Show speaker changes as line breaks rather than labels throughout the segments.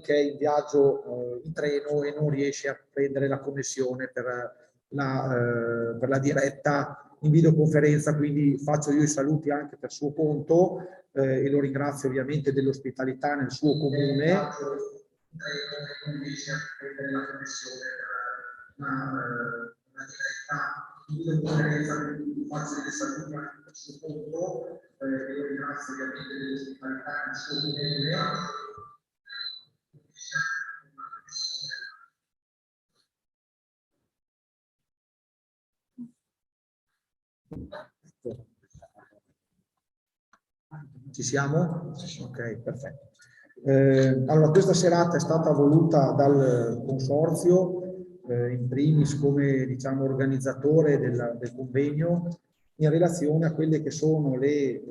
che è in viaggio in treno e non riesce a prendere la connessione per la diretta in videoconferenza, quindi faccio io i saluti anche per suo conto e lo ringrazio ovviamente dell'ospitalità nel suo comune. Non riesce a prendere la connessione per la diretta in videoconferenza, quindi faccio dei saluti anche per suo conto e lo ringrazio ovviamente dell'ospitalità nel suo comune. Ci siamo? Ok, perfetto. Allora, questa serata è stata voluta dal consorzio, in primis come diciamo, organizzatore del convegno, in relazione a quelle che sono le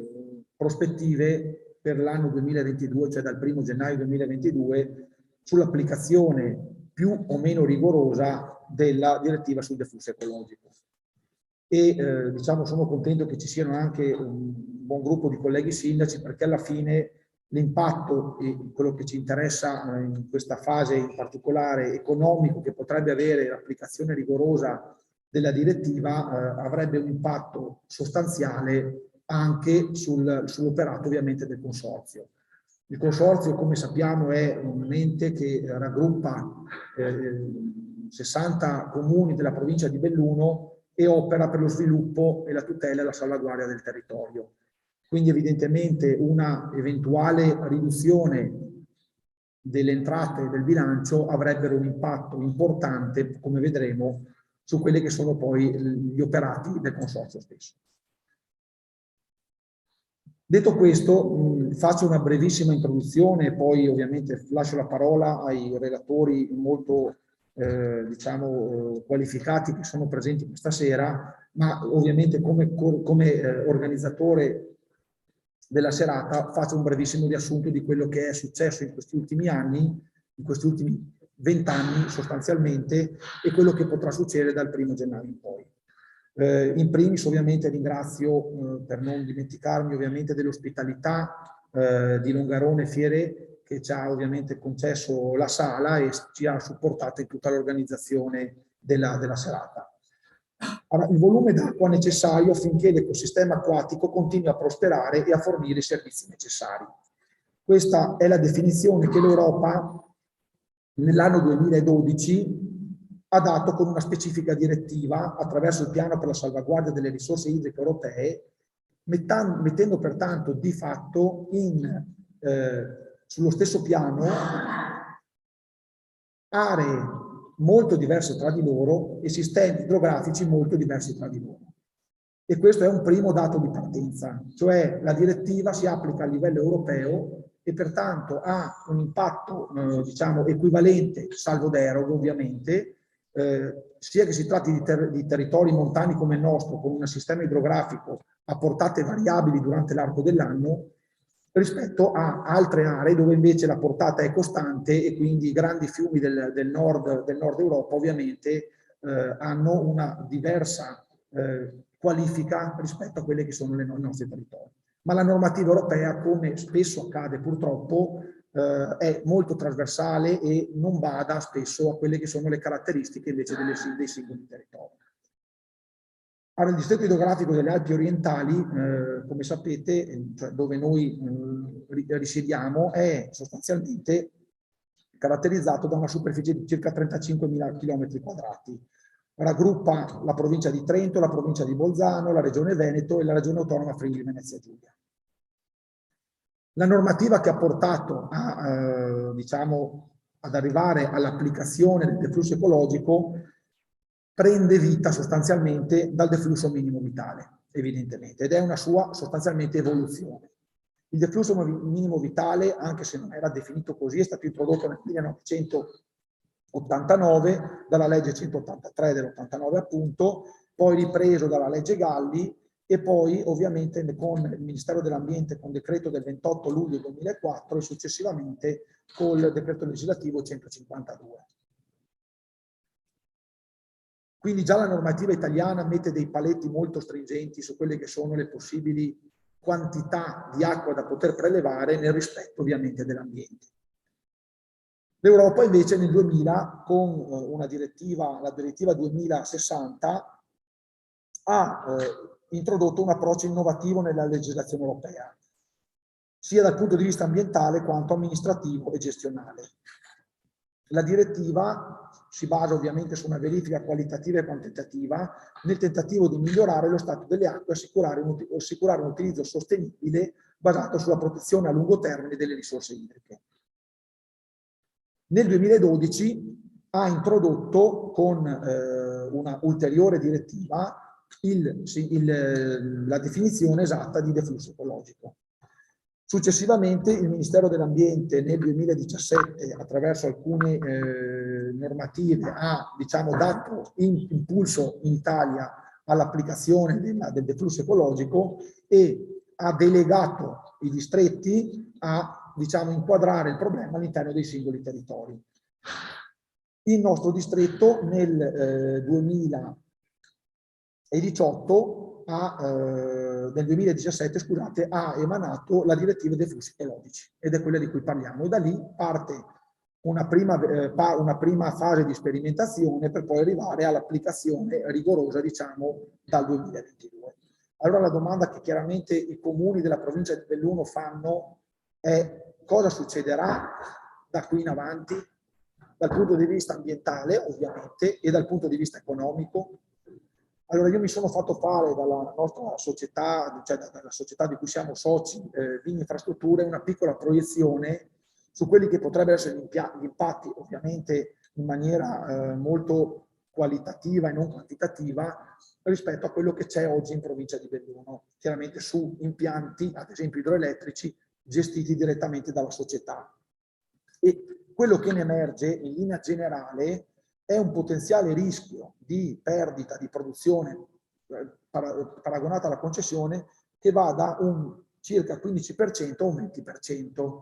prospettive per l'anno 2022, cioè dal 1° gennaio 2022, sull'applicazione più o meno rigorosa della direttiva sul deflusso ecologico. E diciamo sono contento che ci siano anche un buon gruppo di colleghi sindaci, perché alla fine l'impatto e quello che ci interessa in questa fase in particolare economico che potrebbe avere l'applicazione rigorosa della direttiva avrebbe un impatto sostanziale anche sull'operato ovviamente del consorzio. Il consorzio, come sappiamo, è un ente che raggruppa 60 comuni della provincia di Belluno e opera per lo sviluppo e la tutela e la salvaguardia del territorio. Quindi evidentemente una eventuale riduzione delle entrate del bilancio avrebbero un impatto importante, come vedremo, su quelli che sono poi gli operati del consorzio stesso. Detto questo, faccio una brevissima introduzione e poi ovviamente lascio la parola ai relatori molto diciamo, qualificati che sono presenti questa sera, ma ovviamente come organizzatore della serata faccio un brevissimo riassunto di quello che è successo in questi ultimi anni, in questi ultimi 20 anni sostanzialmente, e quello che potrà succedere dal 1° gennaio in poi. In primis ovviamente ringrazio, per non dimenticarmi ovviamente dell'ospitalità di Longarone Fiere, che ci ha ovviamente concesso la sala e ci ha supportato in tutta l'organizzazione della serata. Allora, il volume d'acqua necessario affinché l'ecosistema acquatico continui a prosperare e a fornire i servizi necessari. Questa è la definizione che l'Europa nell'anno 2012 ha dato con una specifica direttiva attraverso il piano per la salvaguardia delle risorse idriche europee, mettendo pertanto di fatto sullo stesso piano aree molto diverse tra di loro e sistemi idrografici molto diversi tra di loro. E questo è un primo dato di partenza, cioè la direttiva si applica a livello europeo e pertanto ha un impatto diciamo equivalente, salvo deroghe ovviamente, sia che si tratti di territori montani come il nostro, con un sistema idrografico a portate variabili durante l'arco dell'anno, rispetto a altre aree dove invece la portata è costante e quindi i grandi fiumi del nord Europa ovviamente hanno una diversa qualifica rispetto a quelle che sono i nostri territori. Ma la normativa europea, come spesso accade purtroppo, è molto trasversale e non bada spesso a quelle che sono le caratteristiche invece dei singoli territori. Allora, il distretto idrografico delle Alpi orientali, come sapete, cioè dove noi risiediamo, è sostanzialmente caratterizzato da una superficie di circa 35.000 km². Raggruppa la provincia di Trento, la provincia di Bolzano, la regione Veneto e la regione autonoma Friuli Venezia Giulia. La normativa che ha portato diciamo, ad arrivare all'applicazione del deflusso ecologico prende vita sostanzialmente dal deflusso minimo vitale, evidentemente, ed è una sua sostanzialmente evoluzione. Il deflusso minimo vitale, anche se non era definito così, è stato introdotto nel 1989 dalla legge 183 dell'89 appunto, poi ripreso dalla legge Galli e poi ovviamente con il Ministero dell'Ambiente con decreto del 28 luglio 2004 e successivamente col decreto legislativo 152. Quindi già la normativa italiana mette dei paletti molto stringenti su quelle che sono le possibili quantità di acqua da poter prelevare nel rispetto ovviamente dell'ambiente. L'Europa invece nel 2000, con una direttiva, la direttiva 2060, ha introdotto un approccio innovativo nella legislazione europea, sia dal punto di vista ambientale quanto amministrativo e gestionale. La direttiva si basa ovviamente su una verifica qualitativa e quantitativa nel tentativo di migliorare lo stato delle acque e assicurare un utilizzo sostenibile basato sulla protezione a lungo termine delle risorse idriche. Nel 2012 ha introdotto con una ulteriore direttiva la definizione esatta di deflusso ecologico. Successivamente il Ministero dell'Ambiente nel 2017, attraverso alcune normative, ha dato impulso in Italia all'applicazione del deflusso ecologico e ha delegato i distretti a inquadrare il problema all'interno dei singoli territori. Il nostro distretto nel 2017, scusate, ha emanato la direttiva dei flussi ecologici ed è quella di cui parliamo, e da lì parte una prima fase di sperimentazione per poi arrivare all'applicazione rigorosa, dal 2022. Allora la domanda che chiaramente i comuni della provincia di Belluno fanno è: cosa succederà da qui in avanti dal punto di vista ambientale, ovviamente, e dal punto di vista economico? Allora io mi sono fatto fare dalla nostra società, dalla società di cui siamo soci, Vigni Infrastrutture, una piccola proiezione su quelli che potrebbero essere gli impatti, ovviamente in maniera molto qualitativa e non quantitativa, rispetto a quello che c'è oggi in provincia di Belluno, chiaramente su impianti, ad esempio idroelettrici, gestiti direttamente dalla società. E quello che ne emerge in linea generale è un potenziale rischio di perdita di produzione paragonata alla concessione che va da un circa 15% a un 20%.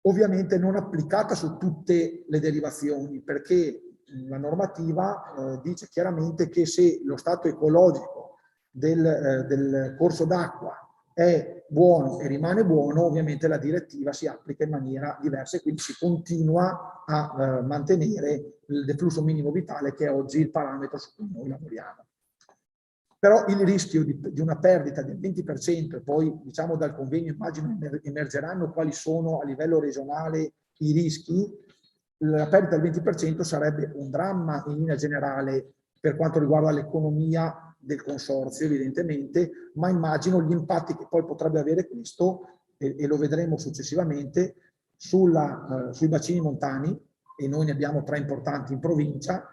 Ovviamente non applicata su tutte le derivazioni, perché la normativa dice chiaramente che se lo stato ecologico del corso d'acqua è buono e rimane buono, ovviamente la direttiva si applica in maniera diversa e quindi si continua a mantenere il deflusso minimo vitale, che è oggi il parametro su cui noi lavoriamo. Però il rischio di una perdita del 20%, e poi dal convegno immagino emergeranno quali sono a livello regionale i rischi, la perdita del 20% sarebbe un dramma in linea generale per quanto riguarda l'economia del consorzio, evidentemente, ma immagino gli impatti che poi potrebbe avere questo, e lo vedremo successivamente, sui bacini montani, e noi ne abbiamo 3 importanti in provincia,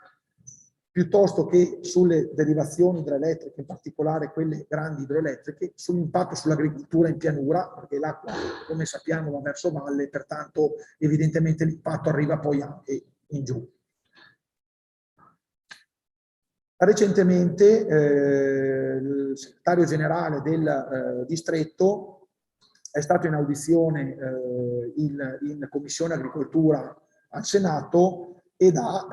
piuttosto che sulle derivazioni idroelettriche, in particolare quelle grandi idroelettriche, sull'impatto sull'agricoltura in pianura, perché l'acqua, come sappiamo, va verso valle, pertanto evidentemente l'impatto arriva poi anche in giù. Recentemente il segretario generale del distretto è stato in audizione in Commissione Agricoltura al Senato ed ha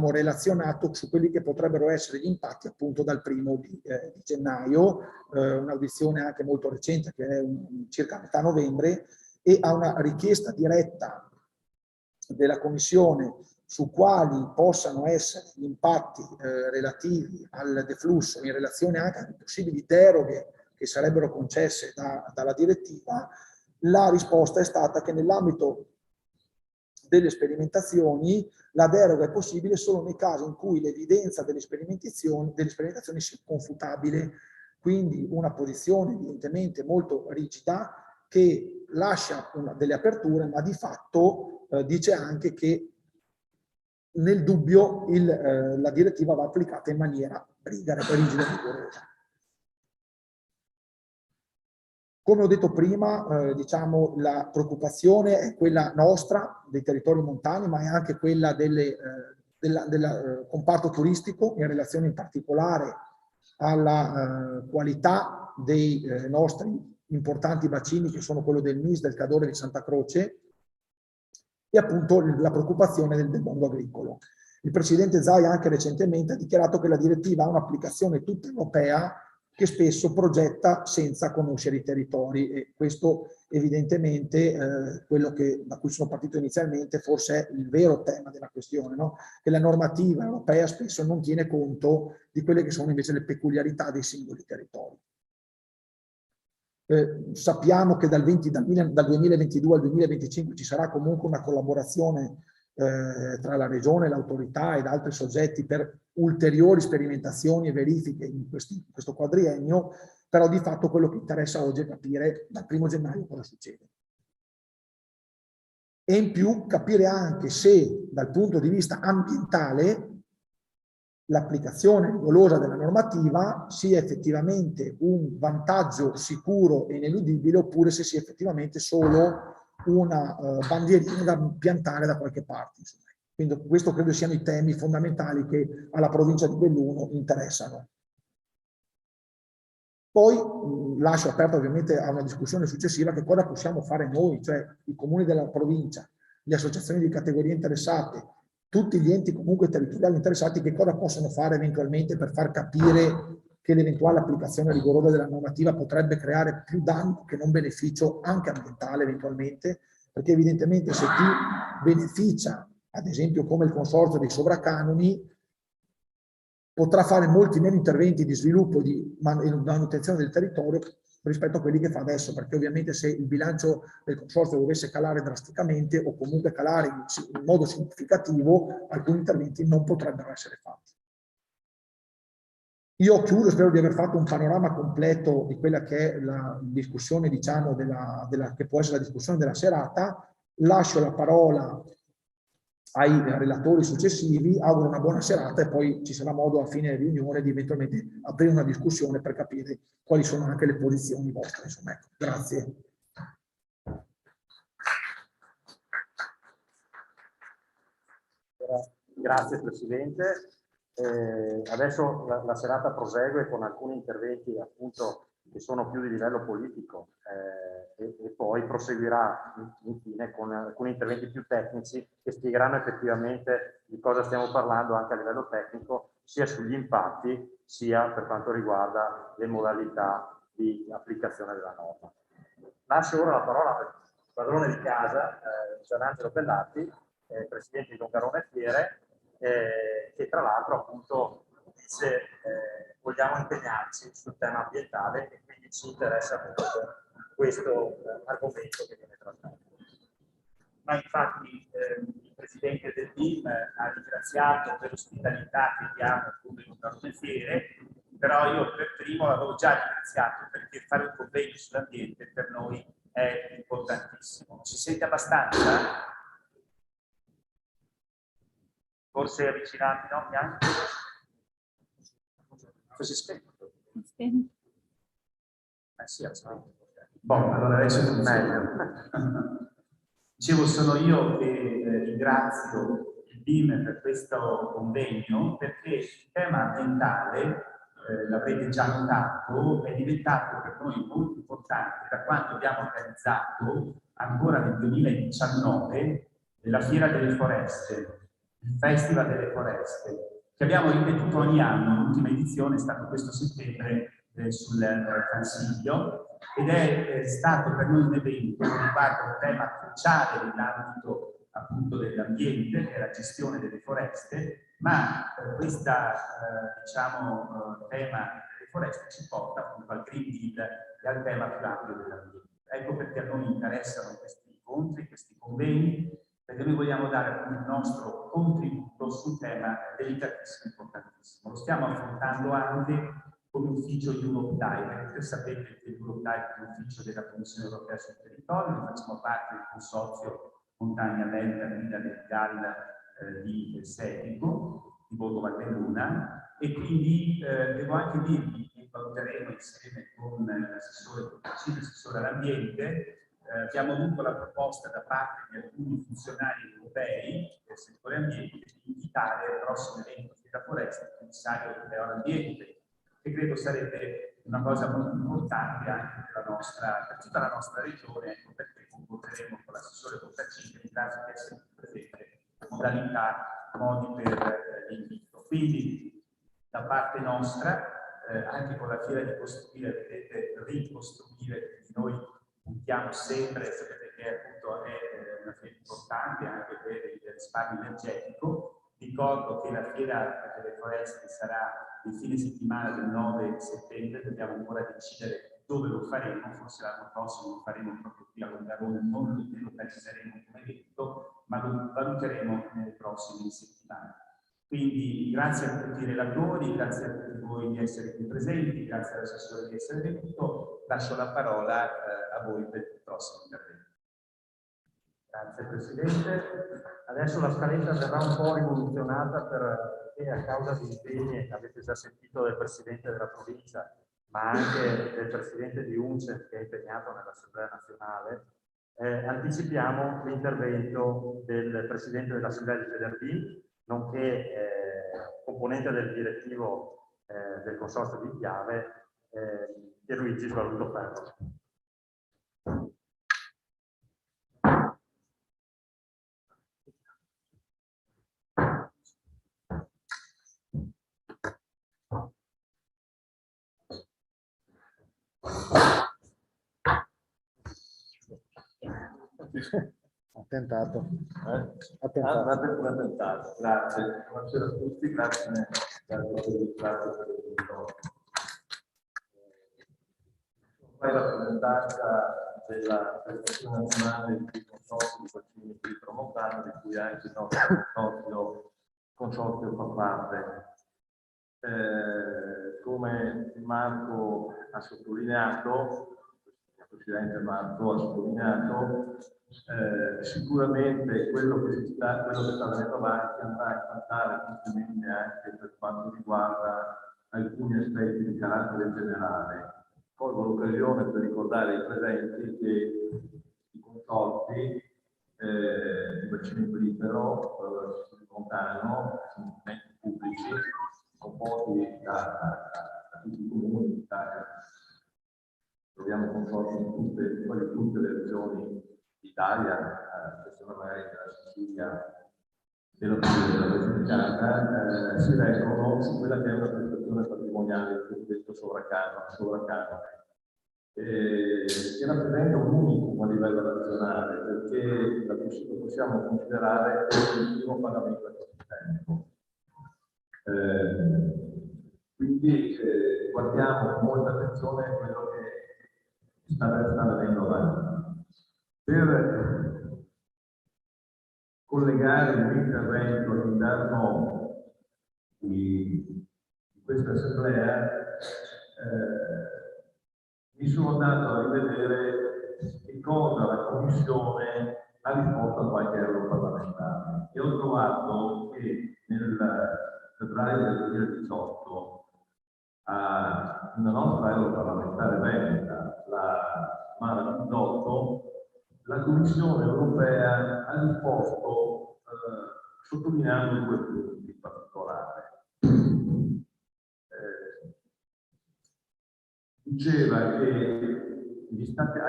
relazionato su quelli che potrebbero essere gli impatti appunto dal 1° di gennaio, un'audizione anche molto recente che è circa a metà novembre, e a una richiesta diretta della Commissione su quali possano essere gli impatti relativi al deflusso in relazione anche alle possibili deroghe che sarebbero concesse dalla direttiva. La risposta è stata che nell'ambito delle sperimentazioni la deroga è possibile solo nei casi in cui l'evidenza delle sperimentazioni sia confutabile, quindi una posizione evidentemente molto rigida che lascia delle aperture, ma di fatto dice anche che nel dubbio la direttiva va applicata in maniera rigida e rigorosa. Come ho detto prima, la preoccupazione è quella nostra, dei territori montani, ma è anche quella del comparto turistico, in relazione in particolare alla qualità dei nostri importanti bacini, che sono quello del MIS, del Cadore e di Santa Croce, e appunto la preoccupazione del mondo agricolo. Il presidente Zaia anche recentemente ha dichiarato che la direttiva ha un'applicazione tutta europea che spesso progetta senza conoscere i territori, e questo evidentemente quello da cui sono partito inizialmente forse è il vero tema della questione, no? Che la normativa europea spesso non tiene conto di quelle che sono invece le peculiarità dei singoli territori. Sappiamo che dal 2022 al 2025 ci sarà comunque una collaborazione tra la regione, l'autorità ed altri soggetti per ulteriori sperimentazioni e verifiche in questo quadriennio, però di fatto quello che interessa oggi è capire dal 1° gennaio cosa succede. E in più capire anche se dal punto di vista ambientale l'applicazione rigorosa della normativa sia effettivamente un vantaggio sicuro e ineludibile, oppure se sia effettivamente solo una bandierina da piantare da qualche parte. Insomma. Quindi questo credo siano i temi fondamentali che alla provincia di Belluno interessano. Poi lascio aperto ovviamente a una discussione successiva che cosa possiamo fare noi, cioè i comuni della provincia, le associazioni di categorie interessate, tutti gli enti comunque territoriali interessati, che cosa possono fare eventualmente per far capire che l'eventuale applicazione rigorosa della normativa potrebbe creare più danno che non beneficio anche ambientale eventualmente, perché evidentemente se chi beneficia, ad esempio come il consorzio dei sovracanoni, potrà fare molti meno interventi di sviluppo di manutenzione del territorio rispetto a quelli che fa adesso, perché ovviamente se il bilancio del consorzio dovesse calare drasticamente o comunque calare in modo significativo, alcuni interventi non potrebbero essere fatti. Io chiudo, spero di aver fatto un panorama completo di quella che è la discussione, diciamo, che può essere la discussione della serata. Lascio la parola ai relatori successivi, auguro una buona serata e poi ci sarà modo a fine riunione di eventualmente aprire una discussione per capire quali sono anche le posizioni vostre. Insomma, ecco. Grazie.
Grazie Presidente. Adesso la serata prosegue con alcuni interventi appunto che sono più di livello politico e poi proseguirà infine con alcuni interventi più tecnici che spiegheranno effettivamente di cosa stiamo parlando anche a livello tecnico, sia sugli impatti sia per quanto riguarda le modalità di applicazione della norma. Lascio ora la parola al padrone di casa, Gianangelo Bellatti, Presidente di Longarone Fiere, che tra l'altro appunto dice vogliamo impegnarci sul tema ambientale e quindi ci interessa appunto questo argomento che viene trattato. Ma infatti il Presidente del team ha ringraziato per l'ospitalità che diamo appunto in Longarone Fiere, però io per primo l'avevo già ringraziato perché fare un convegno sull'ambiente per noi è importantissimo. Ci sente abbastanza? Forse avvicinati, no? Bianco? Così spento? Spento. Sì,
Boh, allora adesso è meglio. Dicevo, sono io che ringrazio il team per questo convegno, perché il tema ambientale, l'avrete già notato, è diventato per noi molto importante da quando abbiamo organizzato, ancora nel 2019, la Fiera delle Foreste, il Festival delle Foreste, che abbiamo ripetuto ogni anno. L'ultima edizione è stato questo settembre sul Consiglio, ed è stato per noi un evento che riguarda un tema cruciale nell'ambito appunto dell'ambiente, che è la gestione delle foreste, ma questo diciamo, tema delle foreste ci porta appunto al Green Deal e al tema più ampio dell'ambiente. Ecco perché a noi interessano questi incontri, questi convegni, perché noi vogliamo dare appunto il nostro contributo su un tema delicatissimo e importantissimo. Lo stiamo affrontando anche come ufficio Europe Direct. Sapete che Europe Direct è un ufficio della Commissione Europea sul territorio, noi facciamo parte del consorzio Montagna Bella Guida del GAL di Sedico, di Borgo Valbelluna, e quindi devo anche dirvi che valuteremo insieme con l'assessore Boccacini, l'assessore all'ambiente. Abbiamo avuto la proposta da parte di alcuni funzionari europei del settore ambiente di invitare al prossimo evento Fiera Foresta il commissario europeo all'ambiente, che credo sarebbe una cosa molto importante anche per tutta la nostra regione, perché concorreremo con l'assessore Boccacini in caso che sia presente modalità, modi per l'invito. Quindi da parte nostra anche con la fiera di costruire, vedete, ricostruire, quindi noi puntiamo sempre, sapete che appunto è una fiera importante anche per il risparmio energetico. Ricordo che la fiera delle foreste sarà il fine settimana del 9 settembre, dobbiamo ancora decidere dove lo faremo, forse l'anno prossimo lo faremo proprio qui a Longarone, non lo localizzeremo come detto, ma lo valuteremo nelle prossime settimane. Quindi grazie a tutti i relatori, grazie a tutti voi di essere qui presenti, grazie all'assessore di essere venuto, lascio la parola a voi per il prossimo intervento.
Grazie Presidente. Adesso la scaletta verrà un po' rivoluzionata perché a causa di impegni che avete già sentito del Presidente della provincia, ma anche del Presidente di UNCEF che è impegnato nell'Assemblea nazionale, anticipiamo l'intervento del Presidente dell'Assemblea di Federvin, nonché componente del direttivo del Consorzio di Piave, Pierluigi Svalutoferro.
Ha tentato.
Ha tentato. Grazie. Buonasera a tutti, grazie per l'invito. Poi la rappresentanza della Federazione Nazionale di Consorzio di Bacini di Tramontana, di cui anche il nostro consorzio fa parte. Come Marco ha sottolineato, il Presidente Marco ha sottolineato, sicuramente quello che sta venendo avanti andrà a impattare fortemente anche per quanto riguarda alcuni aspetti di carattere generale. Colgo l'occasione per ricordare ai presenti che i consorzi di bacino imbrifero montano sono enti pubblici composti da tutti i comuni d'Italia. Troviamo consorzi in tutte le regioni d'Italia, spesso magari della Sicilia, della Basilicata, si reggono su quella che è una prestazione patrimoniale, il cosiddetto sovracanone, che rappresenta un unicum a livello nazionale, perché lo possiamo considerare il primo pagamento ecosistemico. Quindi guardiamo con molta attenzione a quello che sta venendo avanti. Per collegare il mio intervento all'interno di questa assemblea, mi sono andato a rivedere che cosa la Commissione ha risposto a qualche europarlamentare e ho trovato che nel febbraio del 2018 a una nostra europarlamentare veneta, la Mara Pindotto, la Commissione europea ha risposto sottolineando due punti in particolare. Diceva che agli Stati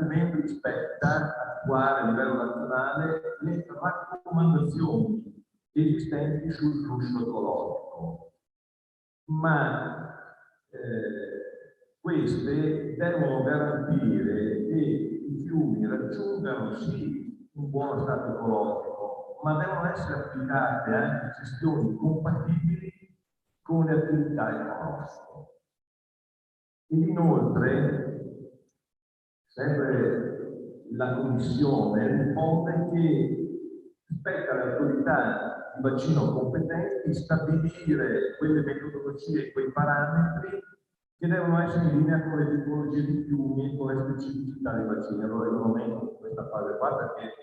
membri spetta attuare a livello nazionale le raccomandazioni esistenti sul flusso ecologico, ma queste devono garantire che i fiumi raggiungano sì un buono stato ecologico, ma devono essere applicate anche gestioni compatibili con le attività economiche. Ed inoltre, sempre la Commissione risponde che spetta alle autorità di bacino competenti stabilire quelle metodologie e quei parametri che devono essere in linea con le tipologie di fiumi e con le specificità dei bacini. Allora io non metto questa fase qua perché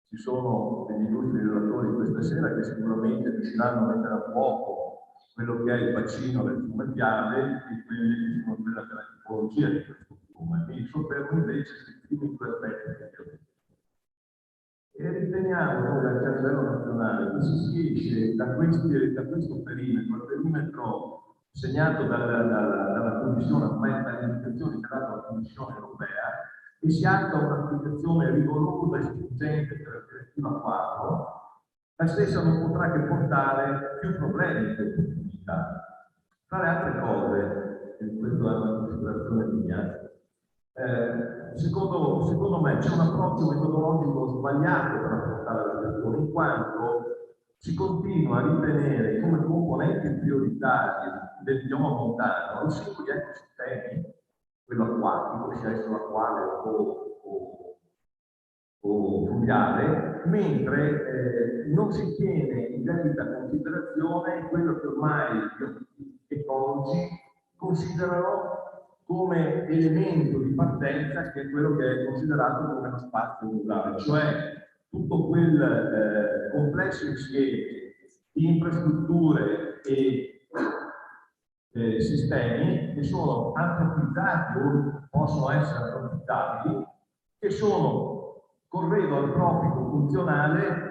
ci sono degli illustri relatori questa sera che sicuramente riusciranno a mettere a fuoco quello che è il bacino del fiume Piave e quella che è la tipologia di questo fiume. Mi soffermo invece sui primi due aspetti che vi ho detto. E riteniamo noi anche a livello nazionale che si esce da questo perimetro, il perimetro segnato dalla Commissione, ormai dalle indicazioni che ha dato la Commissione europea, e si attua un'applicazione rigorosa e stringente per la direttiva quadro. La stessa non potrà che portare più problemi in questa comunità. Tra le altre cose,
questo è una considerazione mia. Secondo me c'è un approccio metodologico sbagliato per affrontare la questione, in quanto si continua a ritenere come componenti prioritari del bioma montano i singoli ecosistemi, quello acquatico, sia esso acquale o fluviale, mentre non si tiene in debita considerazione quello che ormai gli ecologi considerano come elemento di partenza, che è quello che è considerato come lo spazio rurale, cioè tutto quel complesso insieme di infrastrutture e sistemi che sono antropizzati o possono essere antropizzabili, che sono corredo al tropico funzionale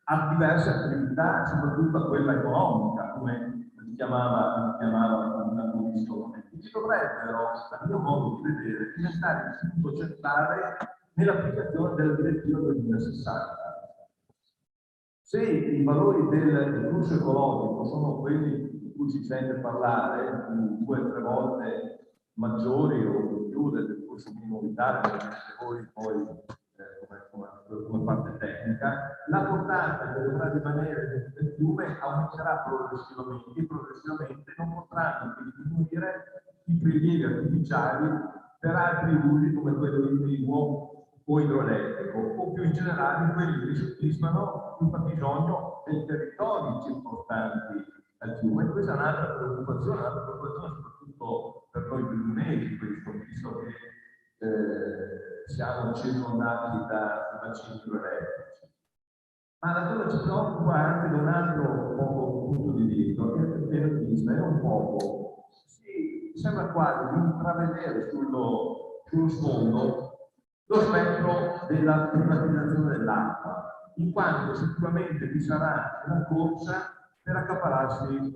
a diverse attività, soprattutto a quella economica, come chiamava una commissione. Che dovrebbero, a mio modo di vedere, diventare il punto centrale nell'applicazione della direttiva 2060. Se i valori del flusso ecologico sono quelli di cui si sente parlare, 2 o 3 volte maggiori o più del flusso minimo vitale, voi poi come parte tecnica, la portata che dovrà rimanere nel fiume aumenterà progressivamente e progressivamente non potranno più diminuire i prelievi artificiali per altri usi come quello idrico o idroelettrico, o più in generale quelli che soddisfano il fabbisogno dei territori circostanti al fiume. E questa è un'altra preoccupazione soprattutto per noi piumenesi, visto che siamo circondati da bacini idroelettrici. Ma la cosa ci preoccupa anche da un altro punto di vista, che è un poco, sembra quasi di intravedere sullo sfondo lo spettro della privatizzazione dell'acqua, in quanto sicuramente vi sarà una corsa per accaparrarsi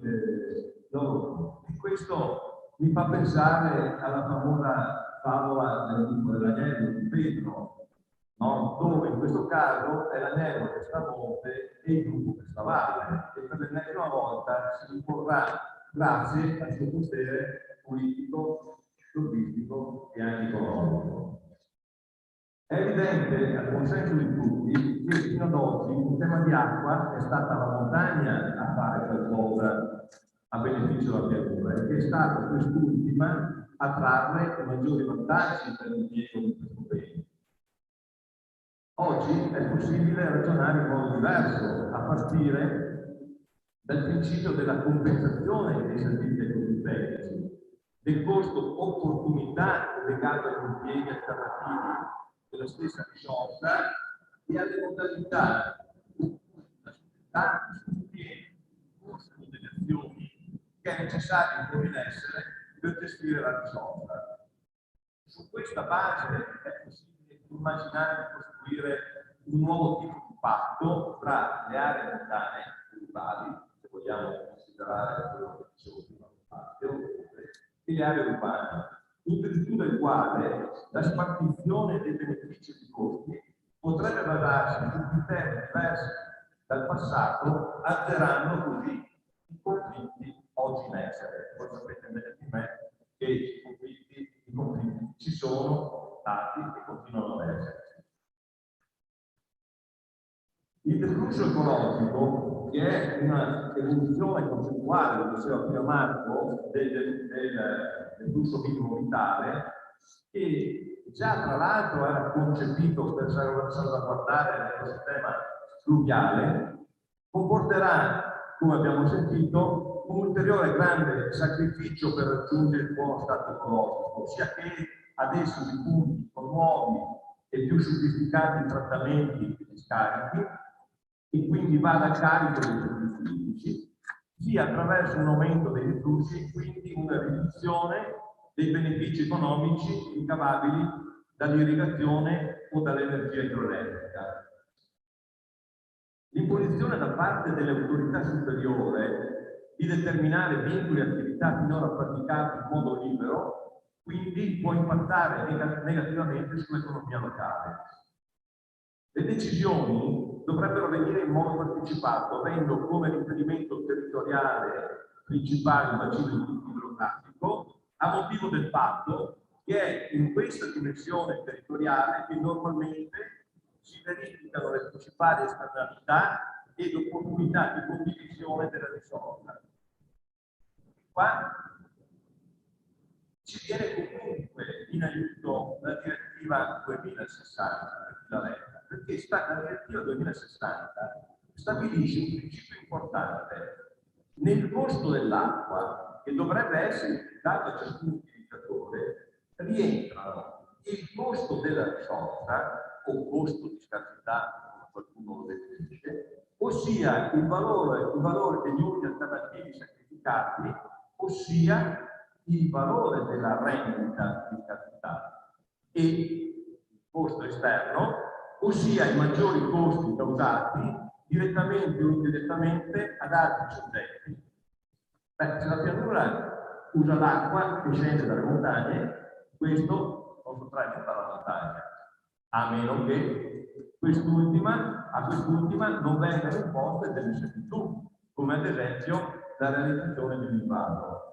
l'oro. E questo mi fa pensare alla famosa favola del gruppo dell'agnello di Pedro, no? Dove in questo caso è l'agnello che sta a monte e il gruppo che sta a valle, e per l'ennesima volta si imporrà grazie al suo potere politico, lobbistico e anche economico. È evidente al consenso di tutti che fino ad oggi in tema di acqua è stata la montagna a fare qualcosa a beneficio della pianura e che è stata quest'ultima a trarre i maggiori vantaggi per l'impiego di questo bene. Oggi è possibile ragionare in modo diverso, a partire dal principio della compensazione dei servizi ecosistemici, del costo opportunità legato agli impieghi alternativi della stessa risorsa e alle modalità la società sostiene delle azioni che è necessario porre in essere per gestire la risorsa. Su questa base è possibile immaginare di costruire un nuovo tipo di patto tra le aree montane rurali, se vogliamo considerare quello che dicevo prima, e le aree urbane, in virtù del quale la spartizione dei benefici e dei costi potrebbe basarsi su criteri diversi dal passato, azzerando così i conflitti oggi in essere. Voi sapete meglio di me che i conflitti ci sono stati e continuano ad essere. Il deflusso ecologico, che è una evoluzione concettuale, lo diceva prima Marco, del flusso minimo vitale, che già tra l'altro era concepito per salvaguardare l'ecosistema fluviale, comporterà, come abbiamo sentito, un ulteriore grande sacrificio per raggiungere il buono stato ecologico, sia che adesso si punti con nuovi e più sofisticati trattamenti di scarichi, e quindi vada a carico dei servizi idrici, sia attraverso un aumento degli flussi e quindi una riduzione dei benefici economici ricavabili dall'irrigazione o dall'energia idroelettrica. L'imposizione da parte dell'autorità superiore di determinare vincoli e attività finora praticate in modo libero, quindi può impattare negativamente sull'economia locale. Le decisioni dovrebbero venire in modo partecipato, avendo come riferimento territoriale principale il bacino idrografico a motivo del fatto che è in questa dimensione territoriale che normalmente si verificano le principali esternalità ed opportunità di condivisione della risorsa. Qua ci viene comunque in aiuto la direttiva 2060, perché la direttiva 2060 stabilisce un principio importante. Nel costo dell'acqua, che dovrebbe essere dato a ciascun utilizzatore, rientrano il costo della risorsa, o costo di scarsità, come qualcuno lo definisce, ossia il valore degli usi alternativi sacrificati, ossia il valore della rendita di scarsità, e il costo esterno, ossia i maggiori costi causati direttamente o indirettamente ad altri soggetti. Se la pianura usa l'acqua che scende dalle montagne, questo non sottrae dalla montagna, a meno che a quest'ultima non vengano imposte delle servitù, come ad esempio la realizzazione di un invaso.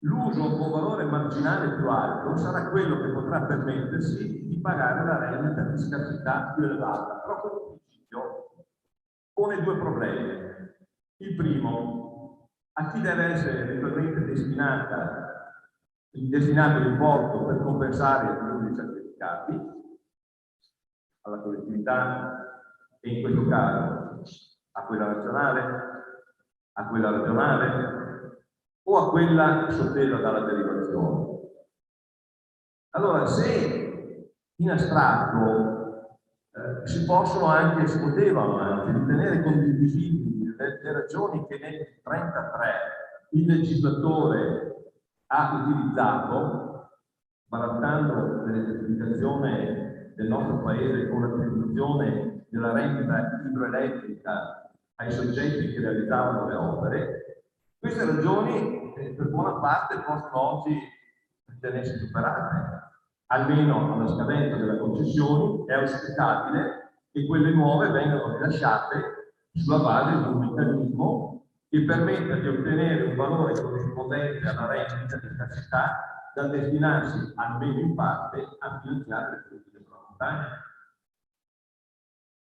L'uso con valore marginale più alto sarà quello che potrà permettersi di pagare la rendita di scarsità più elevata. Però questo principio pone due problemi. Il primo, a chi deve essere eventualmente destinato l'importo per compensare gli usi sacrificati? Alla collettività, e in questo caso a quella nazionale, a quella regionale o a quella sottesa dalla derivazione. Allora, se in astratto si potevano anche ritenere condivisibili le ragioni che nel 1933 il legislatore ha utilizzato, barattando l'elettrificazione del nostro paese con l'attribuzione della rendita idroelettrica ai soggetti che realizzavano le opere, queste ragioni per buona parte possono oggi ritenersi superate. Almeno alla scadenza della concessione è auspicabile che quelle nuove vengano rilasciate sulla base di un meccanismo che permetta di ottenere un valore corrispondente alla rendita di scarsità da destinarsi almeno in parte a finanziare le politiche della montagna.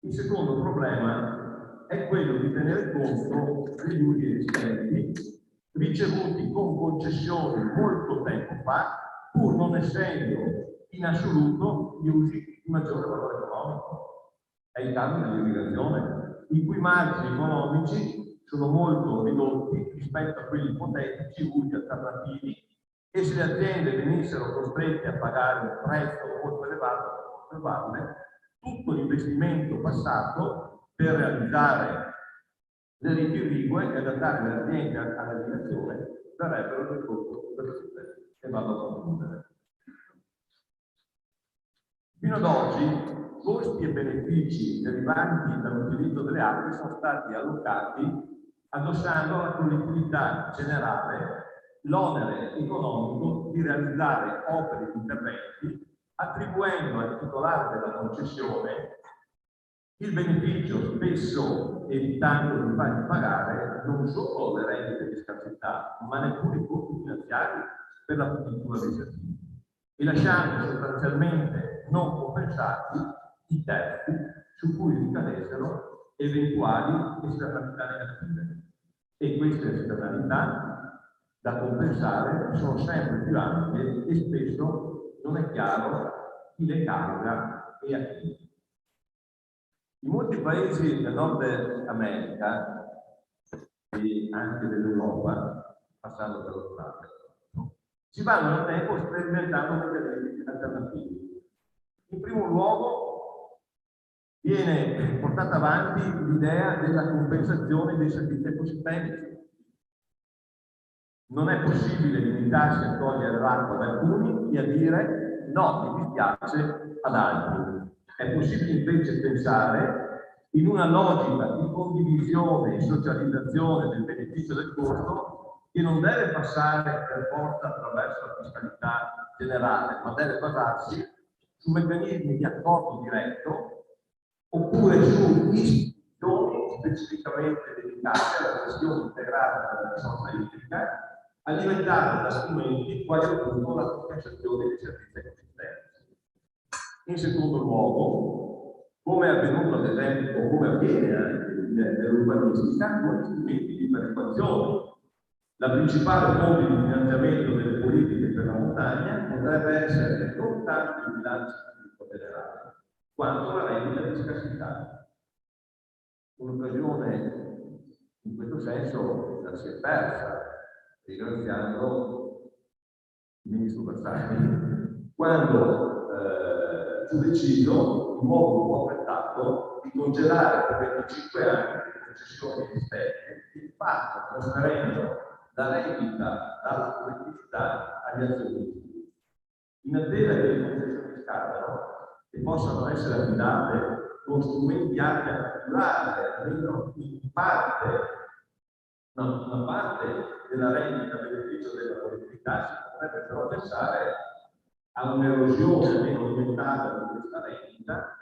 Il secondo problema è quello di tenere conto degli usi esistenti ricevuti con concessioni molto tempo fa, pur non essendo in assoluto gli usi di maggiore valore economico. È il caso dell'irrigazione, i cui margini economici sono molto ridotti rispetto a quelli ipotetici usi alternativi, e se le aziende venissero costrette a pagare un prezzo molto elevato per conservarle, tutto l'investimento passato per realizzare le reti irrigue e adattare le aziende all'irrigazione sarebbero del tutto perdute. E vado a concludere. Fino ad oggi, costi e benefici derivanti dall'utilizzo delle acque sono stati allocati addossando alla collettività generale l'onere economico di realizzare opere di interventi, attribuendo al titolare della concessione il beneficio, spesso evitando di fargli pagare non solo le rendite di scarsità, ma neppure i costi finanziari per la fornitura dei servizi, e lasciando sostanzialmente non compensati i terzi su cui ricadessero eventuali esternalità negative. E queste esternalità da compensare sono sempre più ampie e spesso non è chiaro chi le causa e a chi. In molti paesi del Nord America e anche dell'Europa, passando per l'Australia, si vanno nel tempo sperimentando meccanismi alternativi. In primo luogo viene portata avanti l'idea della compensazione dei servizi ecosistemici. Non è possibile limitarsi a togliere l'acqua ad alcuni e a dire no, mi dispiace ad altri. È possibile invece pensare in una logica di condivisione e socializzazione del beneficio del costo che non deve passare per forza attraverso la fiscalità generale, ma deve basarsi su meccanismi di accordo diretto oppure su istituzioni specificamente dedicate alla gestione integrata della risorsa idrica alimentata da strumenti quali appunto la compensazione dei servizi ecosistemici. In secondo luogo, come è avvenuto ad esempio, o come avviene anche nell'urbanistica, con strumenti di perequazione. La principale fonte di finanziamento delle politiche per la montagna potrebbe essere non tanto il bilancio pubblico federale, quanto la rendita di scarsità. Un'occasione in questo senso la si è persa, ringraziando il ministro Bersani, quando fu deciso, in modo un po' affrettato, di congelare per 25 anni le concessioni esistenti, di fatto trasferendo la rendita dalla collettività agli azionisti. In attesa che le concessioni scadano e possano essere affidate con strumenti atti a catturare almeno una parte della rendita a beneficio della collettività, si potrebbe però pensare a un'erosione meno limitata di questa rendita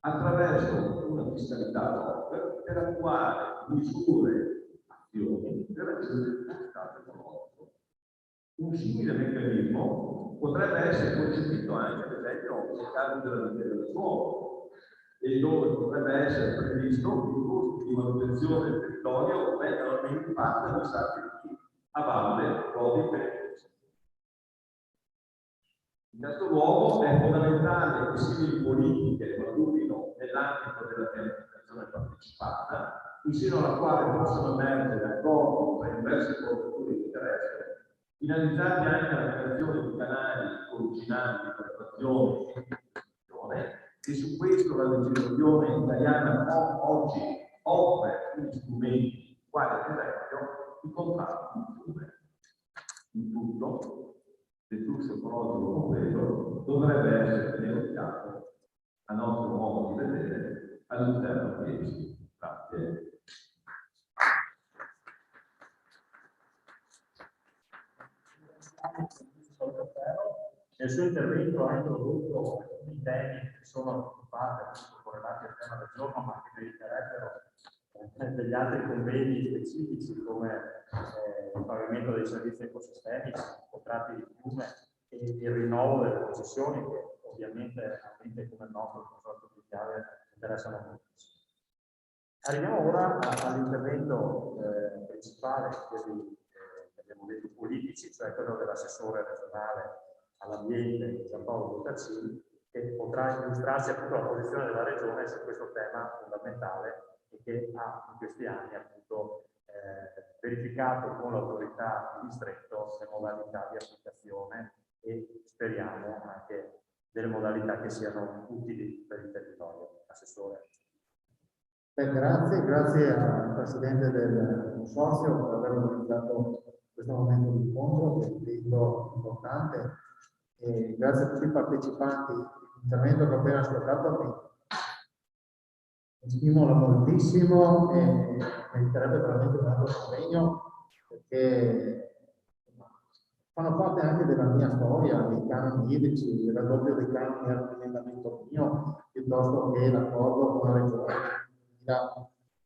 attraverso una fiscalità propria per attuare misure, azioni per raggiungere il risultato economico. Un simile meccanismo potrebbe essere concepito anche, ad esempio, nel caso della difesa del suolo, e dove potrebbe essere previsto che i costi di manutenzione del territorio vengano in parte abbassati a valle proprio per il. In questo luogo è fondamentale che simili politiche maturino nell'ambito della pianificazione partecipata, in seno alla quale possono emergere accordi tra i diversi portatori di interesse, finalizzati anche alla creazione di canali originali di perequazione e distribuzione, e su questo la legislazione italiana oggi offre gli strumenti, quali ad esempio i contratti di fiume. In tutto, il flusso ecologico completo dovrebbe essere negoziato, a nostro modo di vedere, all'interno di essi. Grazie.
Nel suo intervento ha introdotto alcuni temi che sono in parte correlati al tema del giorno, ma che mi interessano degli altri convegni specifici come il pagamento dei servizi ecosistemici, i contratti di fiume e il rinnovo delle concessioni, che ovviamente a un ente come il nostro, il consorzio di chiave, interessano moltissimo. Arriviamo ora all'intervento principale che abbiamo detto politici, cioè quello dell'assessore regionale all'ambiente Giampaolo Bottaccini, che potrà illustrarsi appunto la posizione della regione su questo tema fondamentale e che ha in questi anni appunto verificato con l'autorità di distretto le modalità di applicazione e speriamo anche delle modalità che siano utili per il territorio. Assessore.
Grazie al Presidente del Consorzio per aver organizzato questo momento di incontro, che è un invito importante, e grazie a tutti i partecipanti. L'intervento che ho appena ascoltato mi stimola moltissimo e meriterebbe veramente un altro convegno, perché fanno parte anche della mia storia, dei canoni idrici. Il raddoppio dei canoni era un emendamento mio, piuttosto che l'accordo con la regione nel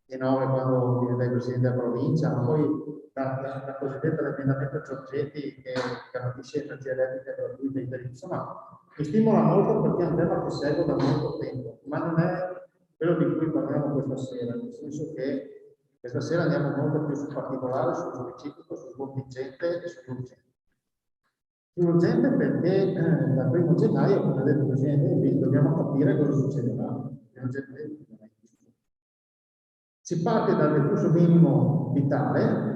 2009 quando diventai presidente della provincia, ma poi la cosiddetta l'emendamento Giorgetti che garantisce energia elettrica gratuita in Italia. Insomma, mi stimola molto perché è un tema che seguo da molto tempo, ma non è quello di cui parliamo questa sera, nel senso che questa sera andiamo molto più sul particolare, sullo specifico, sul contingente e sull'urgente. Sull'urgente perché dal 1° gennaio, come ha detto il Presidente del BID, dobbiamo capire cosa succederà. Si parte dal deflusso minimo vitale,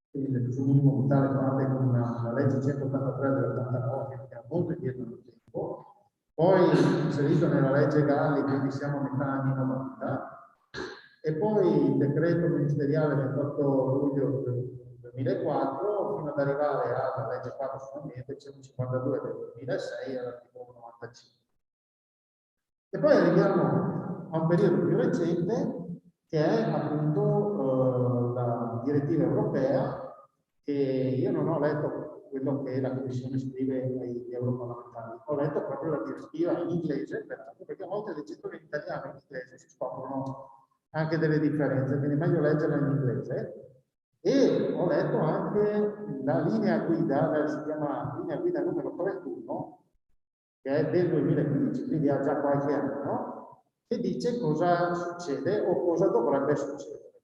quindi il deflusso minimo vitale parte con la legge 183 dell'89, che era molto indietro nel tempo, poi inserito nella legge Galli, quindi siamo a metà anni 90, e poi il decreto ministeriale 28 luglio 2004, fino ad arrivare alla legge 4 sull'ambiente 152 del 2006 all'articolo 95. E poi arriviamo a un periodo più recente, che è appunto la direttiva europea, che io non ho letto quello che la Commissione scrive agli europarlamentari, ho letto proprio la direttiva in inglese, peraltro, perché a volte leggendo in italiano e in inglese si scoprono anche delle differenze, quindi è meglio leggerla in inglese. E ho letto anche la linea guida, si chiama linea guida numero 31, che è del 2015, quindi ha già qualche anno, che dice cosa succede o cosa dovrebbe succedere.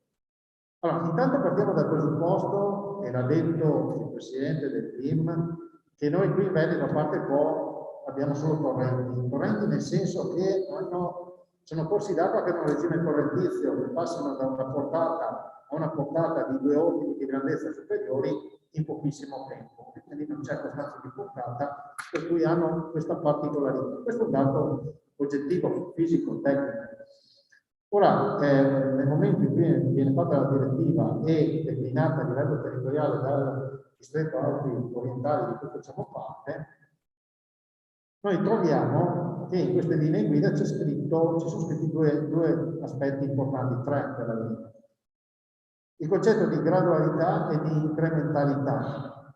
Allora, intanto partiamo dal presupposto, e l'ha detto il presidente del team, che noi qui in Veneto, a parte Po, abbiamo solo correnti nel senso che sono corsi d'acqua che hanno un regime correntizio, che passano da una portata a una portata di 2 ordini di grandezza superiori in pochissimo tempo, quindi non c'è costanza di portata, per cui hanno questa particolarità. Questo è un dato oggettivo, fisico, tecnico. Ora, nel momento in cui viene fatta la direttiva e declinata a livello territoriale dal distretto Alpi Orientali di cui facciamo parte, noi troviamo che in queste linee guida ci sono scritti due aspetti importanti, 3 per la linea. Il concetto di gradualità e di incrementalità.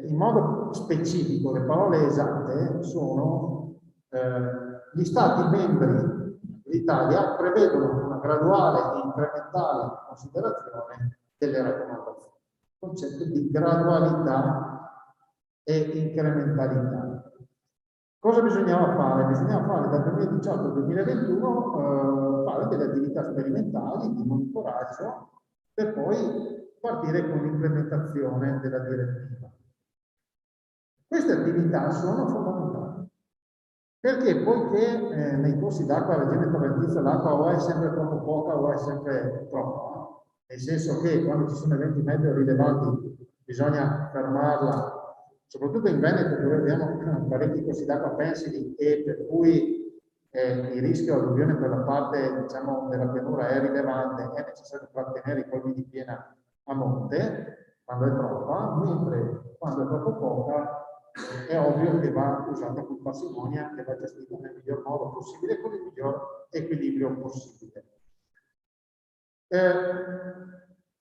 In modo specifico, le parole esatte sono gli Stati membri d'Italia prevedono una graduale e incrementale considerazione delle raccomandazioni. Il concetto di gradualità e incrementalità. Cosa bisognava fare? Bisognava fare dal 2018 al 2021 fare delle attività sperimentali di monitoraggio per poi partire con l'implementazione della direttiva. Queste attività sono fondamentali, perché poiché nei corsi d'acqua a regime torrentizio l'acqua o è sempre troppo poca o è sempre troppa, nel senso che quando ci sono eventi meteo rilevanti bisogna fermarla, soprattutto in Veneto dove abbiamo parecchi corsi d'acqua pensili e per cui il rischio alluvione per la parte diciamo, della pianura è rilevante, è necessario trattenere i colmi di piena a monte quando è troppa, mentre quando è troppo poca è ovvio che va usata con parsimonia e va gestita nel miglior modo possibile con il miglior equilibrio possibile.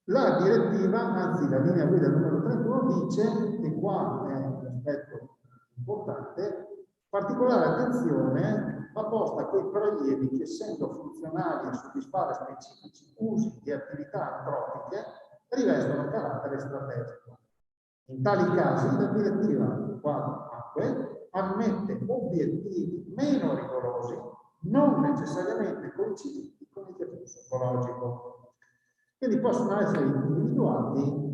La direttiva, anzi la linea guida numero 31 dice, e qua è un aspetto importante, particolare attenzione va posta a quei prelievi che essendo funzionali a soddisfare specifici usi di attività antropiche rivestono carattere strategico. In tali casi la direttiva quadro acque ammette obiettivi meno rigorosi, non necessariamente coincidenti con il deflusso ecologico. Quindi possono essere individuati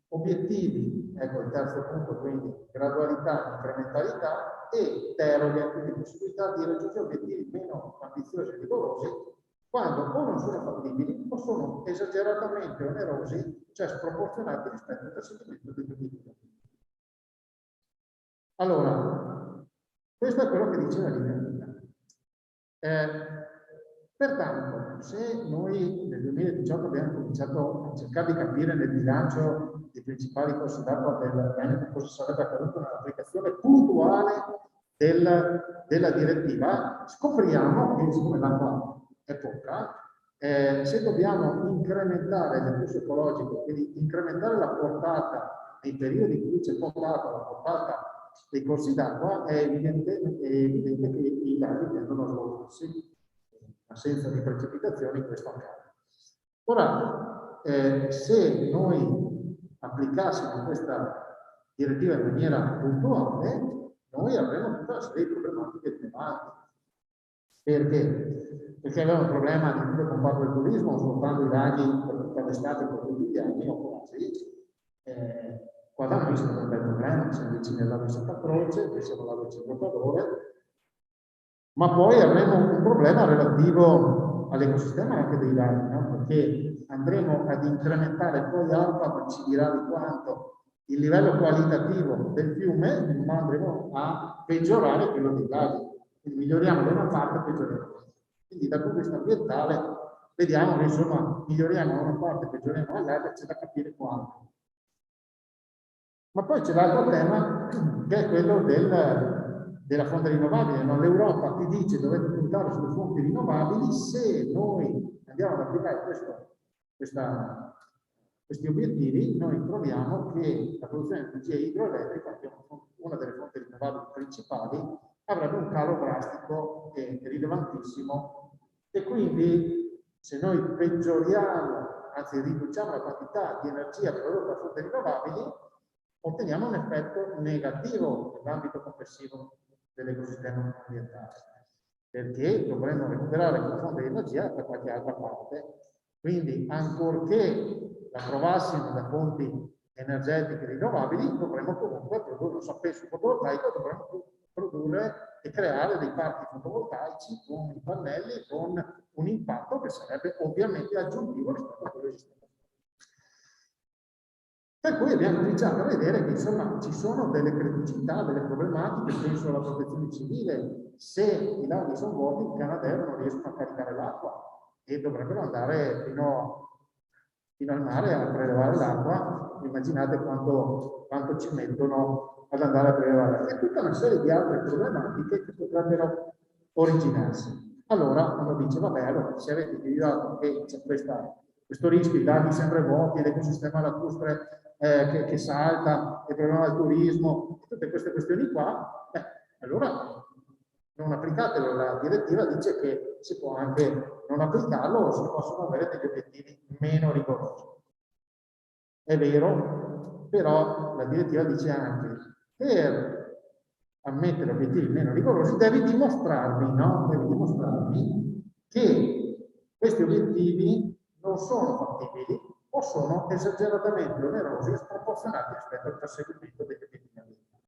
obiettivi, ecco il terzo punto, quindi gradualità, incrementalità e deroghe, quindi possibilità di raggiungere obiettivi meno ambiziosi e rigorosi, quando o non sono fattibili o sono esageratamente onerosi, cioè sproporzionati rispetto al perseguimento degli obiettivi. Allora, questo è quello che dice la linea guida. Pertanto, se noi nel 2018 abbiamo cominciato a cercare di capire nel bilancio i principali corsi d'acqua del Veneto cosa sarebbe accaduto nell'applicazione puntuale della direttiva, scopriamo che siccome l'acqua è poca, se dobbiamo incrementare il flusso ecologico, quindi incrementare la portata nei periodi in cui c'è poca acqua, la portata dei corsi d'acqua, è evidente che i laghi tendono a svuotarsi. Assenza di precipitazioni questo accade. Ora, se noi applicassimo questa direttiva in maniera puntuale, noi avremo tutta una serie di problematiche rilevanti. Perché? Perché abbiamo un problema di tutto il comparto del turismo, svuotando i laghi per tutta l'estate, per tutti gli anni, o quasi. Qua da noi siamo un bel problema, siamo vicini al lago di Santa Croce, che siamo al lago Circotadore, ma poi avremo un problema relativo all'ecosistema anche dei laghi, no? Perché andremo ad incrementare poi ARPA, ma ci dirà di quanto il livello qualitativo del fiume, ma andremo a peggiorare quello dei laghi. Quindi miglioriamo da una parte e peggioriamo dall'altra. Quindi dal punto di vista ambientale vediamo che insomma miglioriamo da una parte e peggioriamo dall'altra, c'è da capire quanto. Ma poi c'è l'altro tema che è quello della fonte rinnovabile. No? L'Europa ti dice che dovete puntare sulle fonti rinnovabili. Se noi andiamo ad applicare questi obiettivi, noi troviamo che la produzione di energia idroelettrica, che è una delle fonti rinnovabili principali, avrebbe un calo drastico e rilevantissimo. E quindi se noi peggioriamo anzi riduciamo la quantità di energia prodotta da fonti rinnovabili, otteniamo un effetto negativo nell'ambito complessivo dell'ecosistema ambientale, perché dovremmo recuperare quella fonte di energia da qualche altra parte. Quindi, ancorché la trovassimo da fonti energetiche rinnovabili, dovremmo comunque produrre, non so, penso fotovoltaico, dovremmo produrre e creare dei parchi fotovoltaici con i pannelli, con un impatto che sarebbe ovviamente aggiuntivo rispetto a quello esistente. Per cui abbiamo cominciato a vedere che insomma ci sono delle criticità, delle problematiche, penso alla protezione civile. Se i laghi sono vuoti, il Canadair non riescono a caricare l'acqua e dovrebbero andare fino al mare a prelevare l'acqua. Immaginate quanto ci mettono ad andare a prelevare. E tutta una serie di altre problematiche che potrebbero originarsi. Allora uno dice, vabbè, allora se avete individuato che c'è questo rischio, i laghi sempre vuoti, l'ecosistema lacustre che salta, il problema del turismo, tutte queste questioni qua, allora non applicatelo. La direttiva dice che si può anche non applicarlo o si possono avere degli obiettivi meno rigorosi. È vero, però la direttiva dice anche per ammettere obiettivi meno rigorosi devi dimostrarvi, no? Devi dimostrarvi che questi obiettivi non sono fattibili o sono esageratamente onerosi e sproporzionati rispetto al perseguimento degli obiettivi ambientali.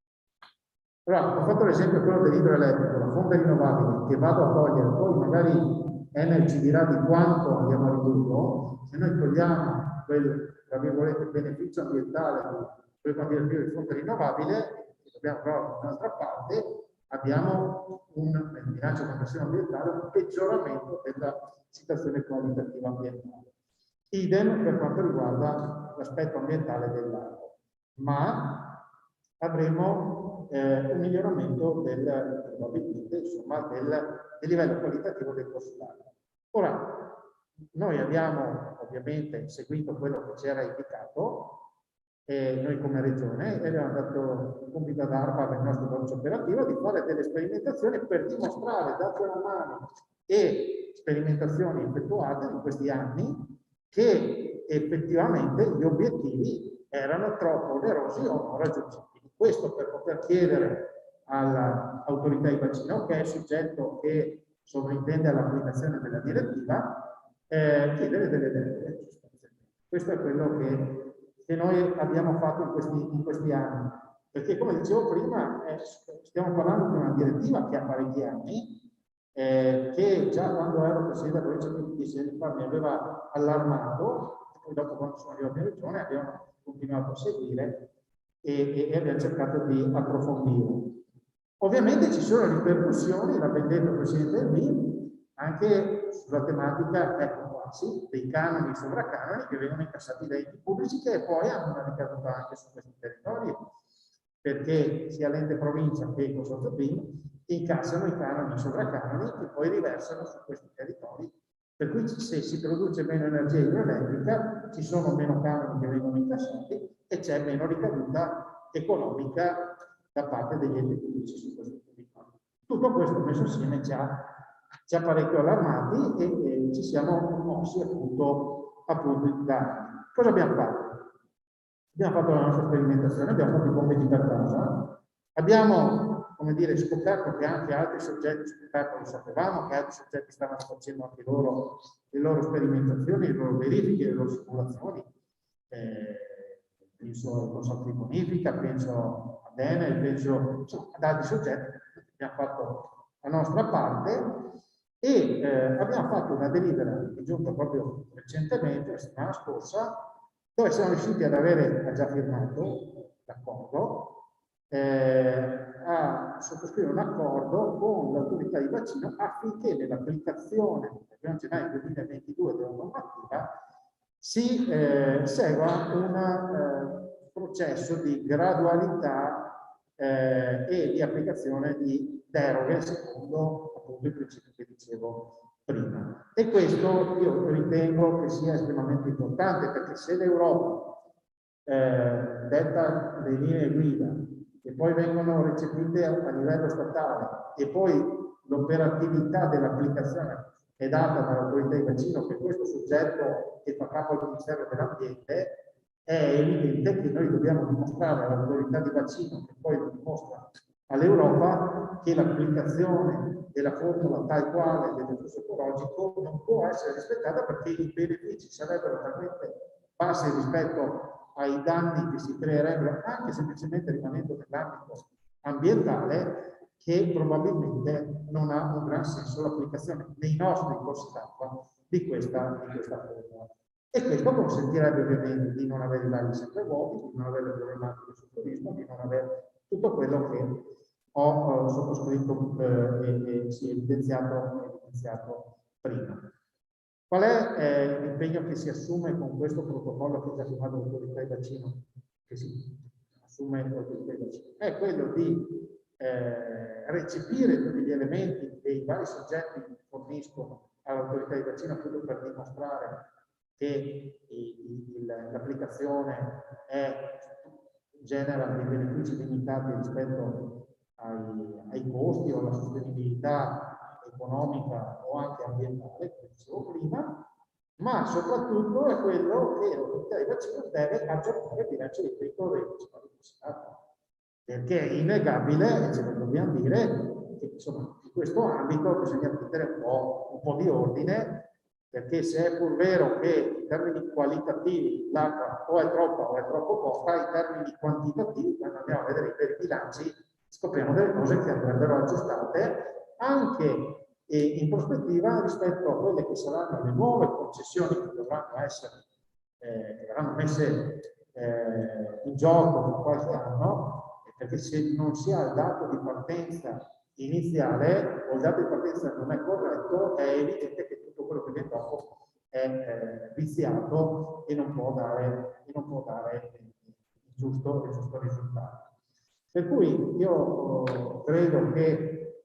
Allora, ho fatto l'esempio quello dell'idroelettrico, la fonte rinnovabile, che vado a togliere, poi magari Enel ci dirà di quanto andiamo a ridurlo. Se noi togliamo quel, tra virgolette, beneficio ambientale di quel quantitativo di fonte rinnovabile, dobbiamo però dall'altra parte, abbiamo nel bilancio complessivo ambientale un peggioramento della situazione qualitativa ambientale. Idem per quanto riguarda l'aspetto ambientale del lago, ma avremo un miglioramento probabilmente insomma, del livello qualitativo del corso d'acqua. Ora, noi abbiamo ovviamente seguito quello che c'era indicato, noi come regione, e abbiamo dato un compito ad ARPA del nostro codice operativo di fare delle sperimentazioni per dimostrare, date una mano e sperimentazioni effettuate in questi anni, che effettivamente gli obiettivi erano troppo onerosi o non raggiungibili. Questo per poter chiedere all'autorità di bacino, che è il soggetto che sovrintende all'applicazione della direttiva, chiedere delle deleghe. Questo è quello che noi abbiamo fatto in questi anni. Perché, come dicevo prima, stiamo parlando di una direttiva che ha parecchi anni, che già quando ero presidente della provincia di 10 anni fa mi aveva allarmato, e poi dopo quando sono arrivato in regione abbiamo continuato a seguire e abbiamo cercato di approfondire. Ovviamente ci sono ripercussioni, l'abbiamo detto il Presidente del BIM, anche sulla tematica, ecco qua, sì, dei canoni e sovracanoni che vengono incassati dai enti pubblici, che poi hanno una ricaduta anche su questi territori, perché sia l'ente provincia che il consorzio BIM incassano i canoni e i sovracanoni che poi riversano su questi territori. Per cui se si produce meno energia idroelettrica, ci sono meno canoni che vengono incassati e c'è meno ricaduta economica da parte degli enti pubblici su questo territorio. Tutto questo messo insieme ci ha parecchio allarmati e ci siamo mossi appunto da. Cosa abbiamo fatto? Abbiamo fatto la nostra sperimentazione, abbiamo fatto i compiti per casa, abbiamo, come dire, scoperto che anche altri soggetti, lo sapevamo, che altri soggetti stavano facendo anche loro le loro sperimentazioni, le loro verifiche, le loro simulazioni. Penso al consorzio di bonifica, penso ad Enel, penso insomma, ad altri soggetti. Abbiamo fatto la nostra parte e abbiamo fatto una delibera che è giunta proprio recentemente, la settimana scorsa, dove siamo riusciti ad avere, ha già firmato l'accordo, a sottoscrivere un accordo con l'autorità di bacino affinché nell'applicazione del 1 gennaio 2022 della normativa si segua un processo di gradualità e di applicazione di deroghe secondo appunto il principio che dicevo prima. E questo io ritengo che sia estremamente importante, perché se l'Europa detta le linee guida e poi vengono recepite a livello statale e poi l'operatività dell'applicazione è data dall'autorità di bacino, che questo soggetto che fa capo al Ministero dell'Ambiente, è evidente che noi dobbiamo dimostrare all'autorità di bacino, che poi lo dimostra all'Europa, che l'applicazione della formula tal quale del reflusso ecologico non può essere rispettata, perché i benefici sarebbero talmente bassi rispetto ai danni che si creerebbero, anche semplicemente rimanendo nell'ambito ambientale, che probabilmente non ha un gran senso l'applicazione nei nostri corsi d'acqua di questa formula. E questo consentirebbe ovviamente di non avere i laghi sempre vuoti, di non avere le problematiche sul turismo, di non avere tutto quello che ho sottoscritto e si è evidenziato prima. Qual è l'impegno che si assume con questo protocollo che ha firmato l'autorità di bacino? Che si assume l'autorità di bacino? È quello di recepire tutti gli elementi che i vari soggetti forniscono all'autorità di bacino, appunto per dimostrare che l'applicazione genera dei benefici limitati rispetto ai costi o alla sostenibilità economica o anche ambientale, come dicevo prima, ma soprattutto è quello che l'autorità di bacino deve aggiornare il bilancio di critico dei principali consigliati. Perché è innegabile, e ce lo dobbiamo dire, che insomma, in questo ambito bisogna mettere un po' di ordine, perché se è pur vero che in termini qualitativi l'acqua o è troppa o è troppo poca, in termini quantitativi, quando andiamo a vedere i veri bilanci, scopriamo delle cose che andrebbero aggiustate anche in prospettiva rispetto a quelle che saranno le nuove concessioni che dovranno essere che verranno messe in gioco per qualche anno, perché se non si ha il dato di partenza iniziale o il dato di partenza non è corretto, è evidente che tutto quello che viene dopo è viziato e non può dare il giusto risultato. Per cui io credo che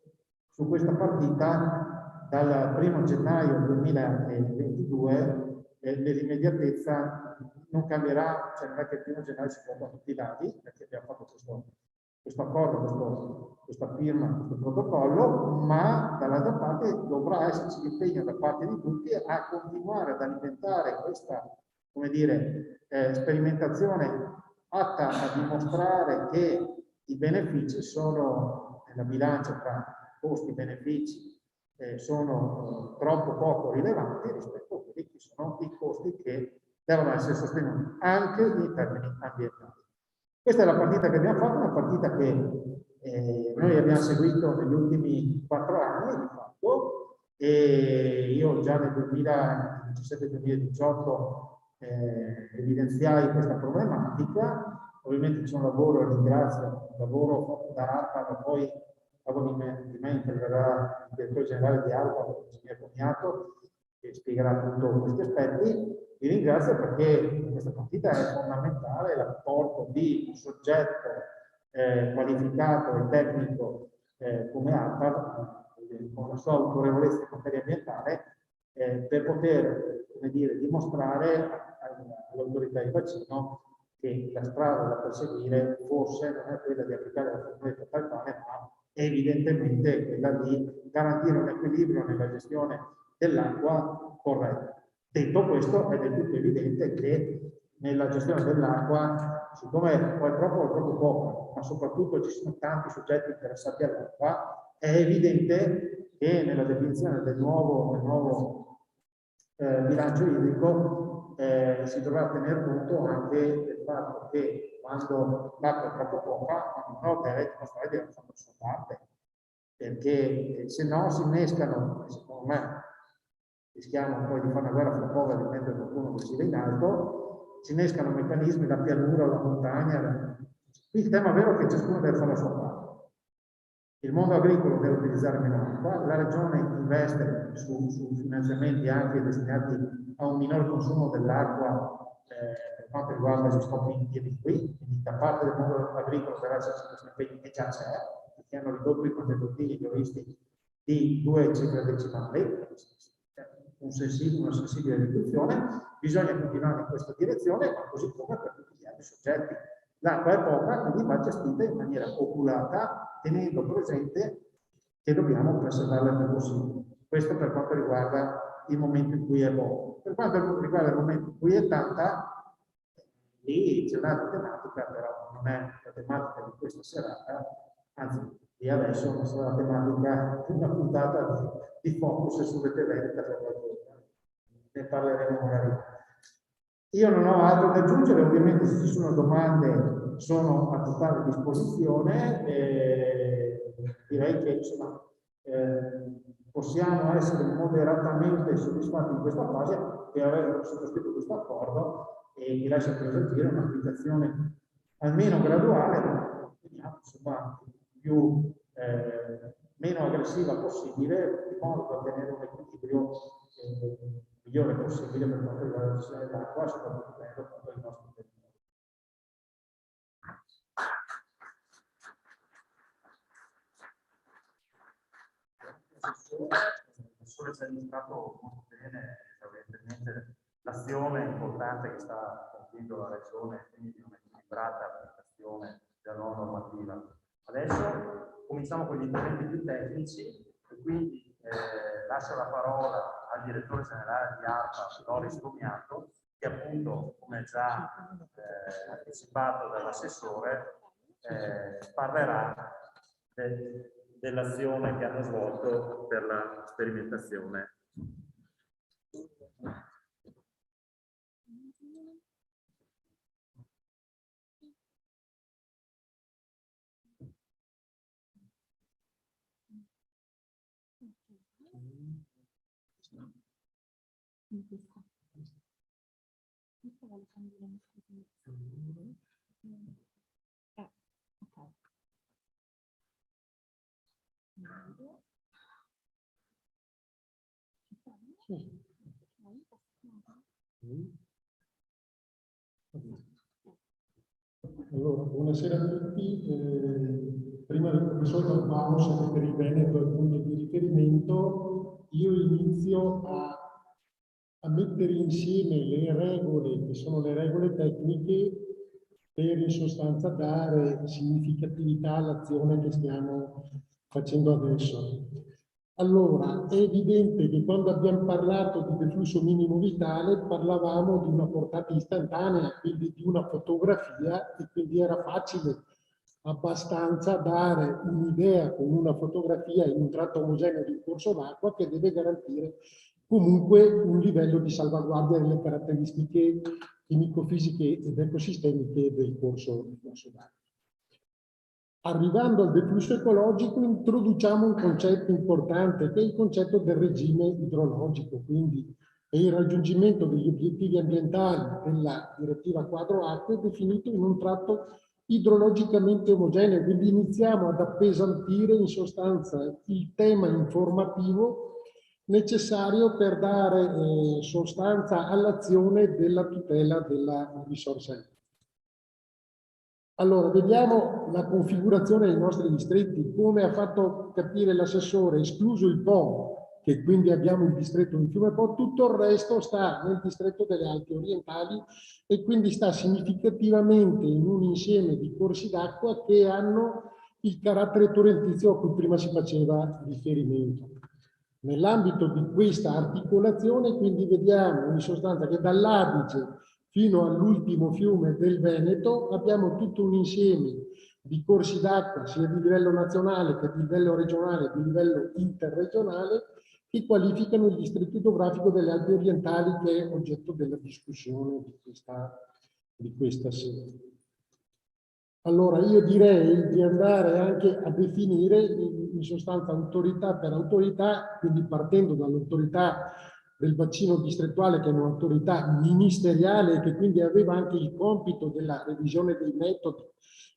su questa partita dal 1° gennaio 2022 l'immediatezza non cambierà, cioè non è che il 1° gennaio si porta tutti i dati, perché abbiamo fatto questo accordo, questa firma, questo protocollo, ma dall'altra parte dovrà esserci l'impegno da parte di tutti a continuare ad alimentare questa, come dire, sperimentazione atta a dimostrare che i benefici sono nella bilancia tra costi e benefici sono troppo poco rilevanti rispetto a quelli che sono i costi che devono essere sostenuti anche in termini ambientali. Questa è la partita che abbiamo fatto, una partita che noi abbiamo seguito negli ultimi 4 anni di fatto, e io già nel 2017-2018 evidenziai questa problematica. Ovviamente c'è un lavoro, ringrazio, un lavoro fatto da ARPA, poi dopo di me interverrà il direttore generale di ARPA, il mio cognato, che spiegherà appunto questi aspetti. Vi ringrazio perché questa partita è fondamentale, l'apporto di un soggetto qualificato e tecnico come ARPA, con la sua autorevolezza in materia ambientale, per poter, come dire, dimostrare all'autorità di bacino che la strada da perseguire forse non è quella di applicare la formuletta tal quale, ma evidentemente quella di garantire un equilibrio nella gestione dell'acqua corretta. Detto questo, è del tutto evidente che nella gestione dell'acqua, siccome o è troppo o è troppo poco, ma soprattutto ci sono tanti soggetti interessati all'acqua, è evidente che nella definizione del nuovo bilancio idrico si dovrà tener conto anche del fatto che quando l'acqua è troppo poca, uno deve dimostrare di aver fatto la sua parte, perché se no si innescano, secondo me, rischiamo poi di fare una guerra fra poveri mentre qualcuno decide in alto, si innescano meccanismi, la pianura, la montagna. Qui il tema vero è che ciascuno deve fare la sua parte. Il mondo agricolo deve utilizzare meno acqua, la regione investe su finanziamenti anche destinati a un minor consumo dell'acqua per quanto riguarda gli scopi irrigui, quindi da parte del mondo agricolo deve esserci questo impegno che già c'è, perché hanno ridotto i contributi previsti di 2 cifre decimali, una sensibile riduzione. Bisogna continuare in questa direzione, ma così come per tutti gli altri soggetti. L'acqua è poca, quindi va gestita in maniera oculata, tenendo presente che dobbiamo preservarla il più possibile. Questo per quanto riguarda il momento in cui è buono. Per quanto riguarda il momento in cui è tanta, lì c'è un'altra tematica, però non è la tematica di questa serata, anzi, di adesso non sarà la tematica di una puntata di focus su Rete Veneta, ne parleremo magari. Io non ho altro da aggiungere, ovviamente se ci sono domande sono a totale disposizione, direi che insomma, possiamo essere moderatamente soddisfatti in questa fase per aver sottoscritto questo accordo e mi lascia presentire un'applicazione almeno graduale, ma vediamo insomma meno aggressiva possibile, di modo da ottenere un equilibrio migliore possibile per quanto riguarda la gestione dell'acqua, soprattutto tenendo conto del nostro territorio.
Il Sole ci ha illustrato molto bene, evidentemente, l'azione importante che sta compiendo la Regione, quindi di un'equilibrata applicazione della nuova normativa. Adesso cominciamo con gli interventi più tecnici e quindi lascio la parola al direttore generale di ARPA, Loris Comiato, che appunto, come già anticipato dall'assessore, parlerà dell'azione che hanno svolto per la sperimentazione.
Allora, buonasera a tutti. Prima del professor Paus, per il Veneto è il punto di riferimento, io inizio a mettere insieme le regole, che sono le regole tecniche, per in sostanza dare significatività all'azione che stiamo facendo adesso. Allora, è evidente che quando abbiamo parlato di deflusso minimo vitale parlavamo di una portata istantanea, quindi di una fotografia, e quindi era facile abbastanza dare un'idea con una fotografia in un tratto omogeneo di un corso d'acqua che deve garantire comunque un livello di salvaguardia delle caratteristiche chimico-fisiche ed ecosistemiche del corso d'acqua. Arrivando al deflusso ecologico introduciamo un concetto importante che è il concetto del regime idrologico, quindi è il raggiungimento degli obiettivi ambientali della direttiva quadro acque definito in un tratto idrologicamente omogeneo, quindi iniziamo ad appesantire in sostanza il tema informativo necessario per dare sostanza all'azione della tutela della risorsa idrica. Allora, vediamo la configurazione dei nostri distretti. Come ha fatto capire l'assessore, escluso il Po, che quindi abbiamo il distretto di Fiume Po, tutto il resto sta nel distretto delle Alpi Orientali e quindi sta significativamente in un insieme di corsi d'acqua che hanno il carattere torrentizio a cui prima si faceva riferimento. Nell'ambito di questa articolazione, quindi vediamo in sostanza che dall'Adige fino all'ultimo fiume del Veneto abbiamo tutto un insieme di corsi d'acqua sia di livello nazionale che di livello regionale e di livello interregionale che qualificano il distretto idrografico delle Alpi Orientali, che è oggetto della discussione di questa sera. Allora io direi di andare anche a definire in sostanza autorità per autorità, quindi partendo dall'autorità del bacino distrettuale, che è un'autorità ministeriale e che quindi aveva anche il compito della revisione dei metodi,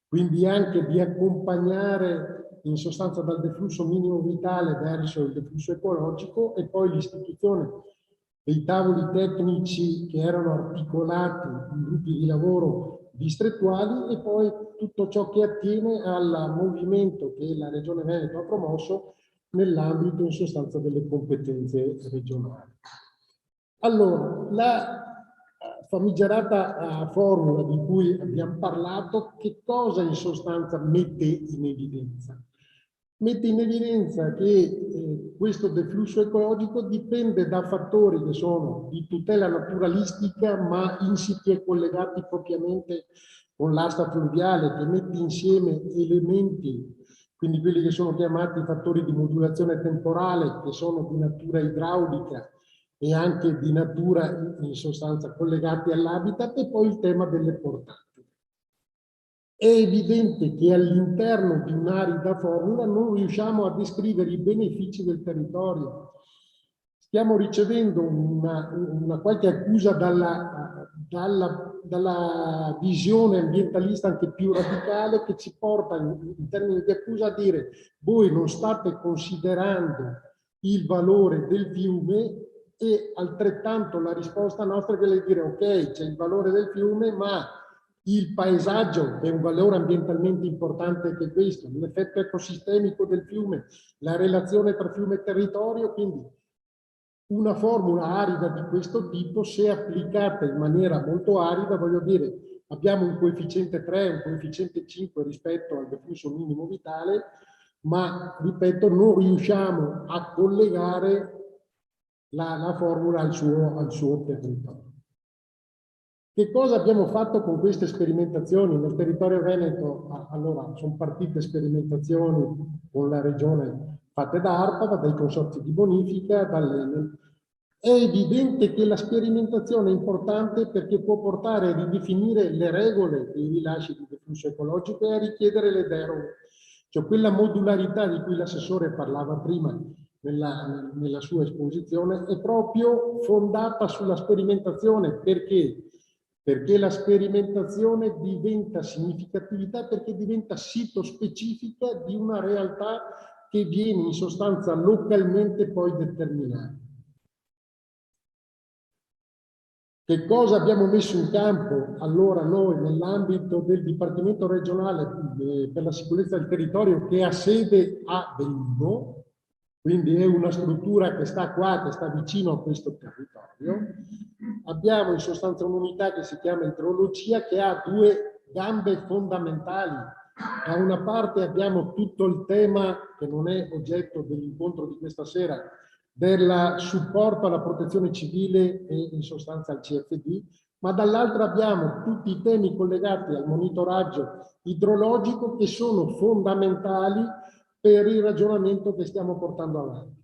quindi anche di accompagnare in sostanza dal deflusso minimo vitale verso il deflusso ecologico, e poi l'istituzione dei tavoli tecnici che erano articolati in gruppi di lavoro distrettuali, e poi tutto ciò che attiene al movimento che la Regione Veneto ha promosso nell'ambito in sostanza delle competenze regionali. Allora, la famigerata formula di cui abbiamo parlato, che cosa in sostanza mette in evidenza? mette in evidenza che questo deflusso ecologico dipende da fattori che sono di tutela naturalistica, ma insiti e collegati propriamente con l'asta fluviale, che mette insieme elementi, quindi quelli che sono chiamati fattori di modulazione temporale, che sono di natura idraulica e anche di natura in sostanza collegati all'habitat, e poi il tema delle portate. È evidente che all'interno di un'arida formula non riusciamo a descrivere i benefici del territorio. Stiamo ricevendo una qualche accusa dalla visione ambientalista anche più radicale, che ci porta in termini di accusa a dire: voi non state considerando il valore del fiume, e altrettanto la risposta nostra è quella di dire: ok, c'è il valore del fiume, ma il paesaggio, che è un valore ambientalmente importante anche questo, l'effetto ecosistemico del fiume, la relazione tra fiume e territorio, quindi una formula arida di questo tipo, se applicata in maniera molto arida, voglio dire, abbiamo un coefficiente 3, un coefficiente 5 rispetto al deflusso minimo vitale, ma, ripeto, non riusciamo a collegare la formula al suo territorio. Che cosa abbiamo fatto con queste sperimentazioni? Nel territorio veneto, allora, sono partite sperimentazioni con la regione fatte da ARPA, dai consorzi di bonifica, dall'Enel. È evidente che la sperimentazione è importante perché può portare a ridefinire le regole dei rilasci di deflusso ecologico e a richiedere le deroghe. Cioè quella modularità di cui l'assessore parlava prima nella sua esposizione è proprio fondata sulla sperimentazione. Perché? Perché la sperimentazione diventa significatività, perché diventa sito specifica di una realtà che viene in sostanza localmente poi determinata. Che cosa abbiamo messo in campo allora noi nell'ambito del Dipartimento regionale per la sicurezza del territorio, che ha sede a Belluno, quindi è una struttura che sta qua, che sta vicino a questo territorio? Abbiamo in sostanza un'unità che si chiama idrologia, che ha due gambe fondamentali. Da una parte abbiamo tutto il tema, che non è oggetto dell'incontro di questa sera, del supporto alla protezione civile e in sostanza al CFD, ma dall'altra abbiamo tutti i temi collegati al monitoraggio idrologico, che sono fondamentali per il ragionamento che stiamo portando avanti.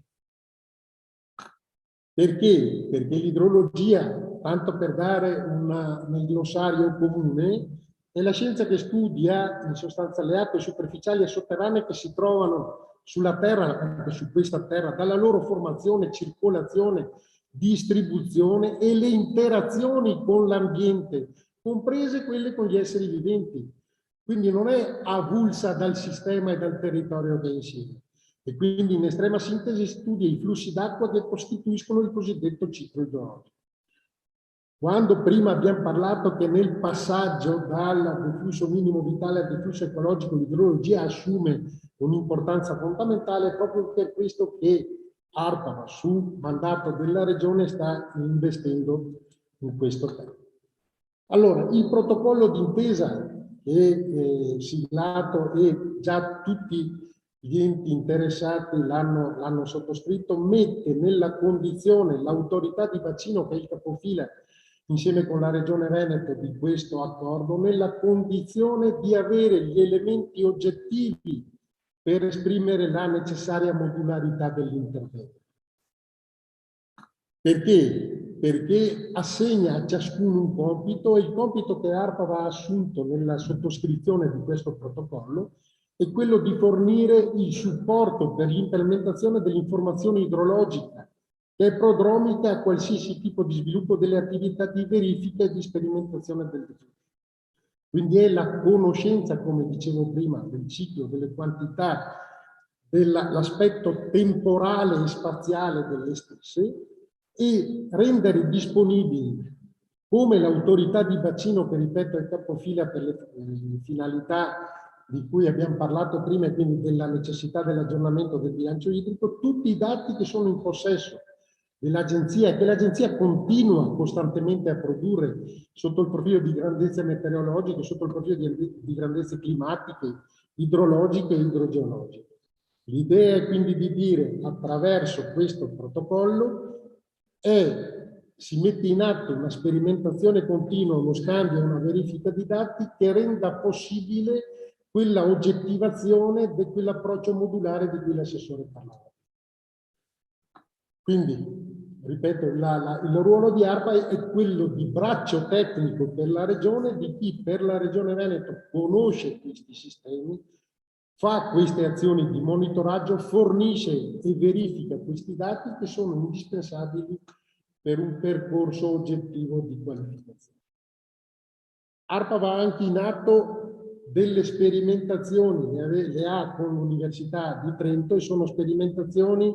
Perché? Perché l'idrologia, tanto per dare nel glossario comune, è la scienza che studia in sostanza le acque superficiali e sotterranee che si trovano sulla Terra, anche su questa Terra, dalla loro formazione, circolazione, distribuzione e le interazioni con l'ambiente, comprese quelle con gli esseri viventi. Quindi non è avulsa dal sistema e dal territorio che insieme. E quindi in estrema sintesi studia i flussi d'acqua che costituiscono il cosiddetto ciclo idrologico. Quando prima abbiamo parlato che nel passaggio dal deflusso minimo vitale al deflusso ecologico l'idrologia assume un'importanza fondamentale, proprio per questo che ARPA, su mandato della Regione, sta investendo in questo tema. Allora, il protocollo d'intesa che è siglato e già tutti gli enti interessati l'hanno sottoscritto, mette nella condizione l'autorità di bacino, che è il capofila insieme con la Regione Veneto di questo accordo, nella condizione di avere gli elementi oggettivi per esprimere la necessaria modularità dell'intervento. Perché? Perché assegna a ciascuno un compito, e il compito che ARPA ha assunto nella sottoscrizione di questo protocollo è quello di fornire il supporto per l'implementazione dell'informazione idrologica, che è prodromica a qualsiasi tipo di sviluppo delle attività di verifica e di sperimentazione del deflusso. Quindi è la conoscenza, come dicevo prima, del ciclo, delle quantità, dell'aspetto temporale e spaziale delle stesse, e rendere disponibili, come l'autorità di bacino, che ripeto è capofila per le finalità di cui abbiamo parlato prima, e quindi della necessità dell'aggiornamento del bilancio idrico, tutti i dati che sono in possesso dell'agenzia, che l'agenzia continua costantemente a produrre sotto il profilo di grandezze meteorologiche, sotto il profilo di grandezze climatiche, idrologiche e idrogeologiche. L'idea è quindi di dire, attraverso questo protocollo, si mette in atto una sperimentazione continua, uno scambio, una verifica di dati che renda possibile quella oggettivazione di quell'approccio modulare di cui l'assessore parlava. Quindi, ripeto, il ruolo di ARPA è quello di braccio tecnico per la Regione, di chi per la Regione Veneto conosce questi sistemi, fa queste azioni di monitoraggio, fornisce e verifica questi dati che sono indispensabili per un percorso oggettivo di qualificazione. ARPA va anche in atto delle sperimentazioni, le ha con l'Università di Trento, e sono sperimentazioni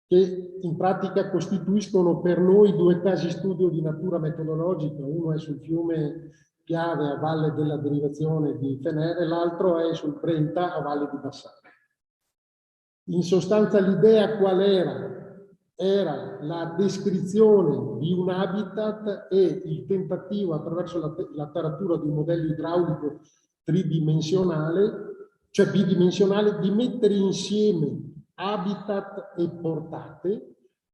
che in pratica costituiscono per noi due casi studio di natura metodologica. Uno è sul fiume Piave a valle della derivazione di Fenere, l'altro è sul Brenta a valle di Bassano. In sostanza l'idea qual era? Era la descrizione di un habitat e il tentativo attraverso la taratura di un modello idraulico tridimensionale, cioè bidimensionale, di mettere insieme habitat e portate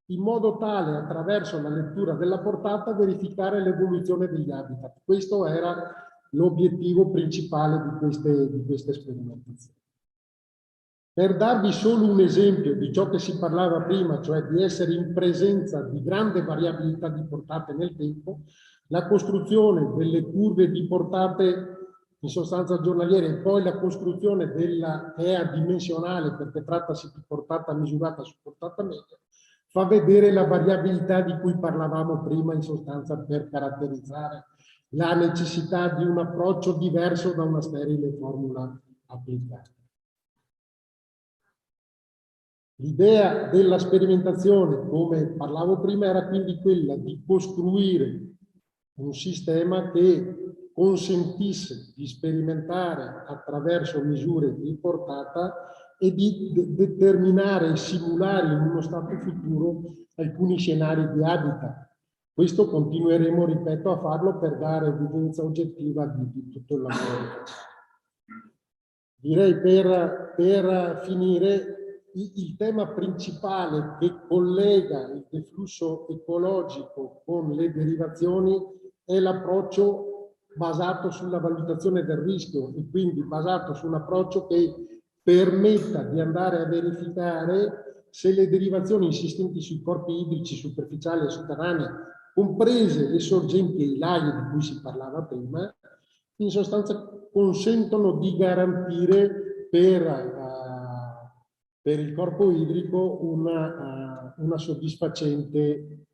in modo tale, attraverso la lettura della portata, verificare l'evoluzione degli habitat. Questo era l'obiettivo principale di queste sperimentazioni. Per darvi solo un esempio di ciò che si parlava prima, cioè di essere in presenza di grande variabilità di portate nel tempo, la costruzione delle curve di portate in sostanza giornaliere e poi la costruzione della che è adimensionale, perché trattasi di portata misurata su portata media, fa vedere la variabilità di cui parlavamo prima, in sostanza per caratterizzare la necessità di un approccio diverso da una sterile formula applicata. L'idea della sperimentazione, come parlavo prima, era quindi quella di costruire un sistema che consentisse di sperimentare attraverso misure di portata e di determinare e simulare in uno stato futuro alcuni scenari di habitat. Questo continueremo, ripeto, a farlo per dare evidenza oggettiva di tutto il lavoro. Direi per finire, il tema principale che collega il deflusso ecologico con le derivazioni è l'approccio basato sulla valutazione del rischio e quindi basato su un approccio che permetta di andare a verificare se le derivazioni insistenti sui corpi idrici superficiali e sotterranei, comprese le sorgenti e i laghi di cui si parlava prima, in sostanza consentono di garantire per il corpo idrico un soddisfacente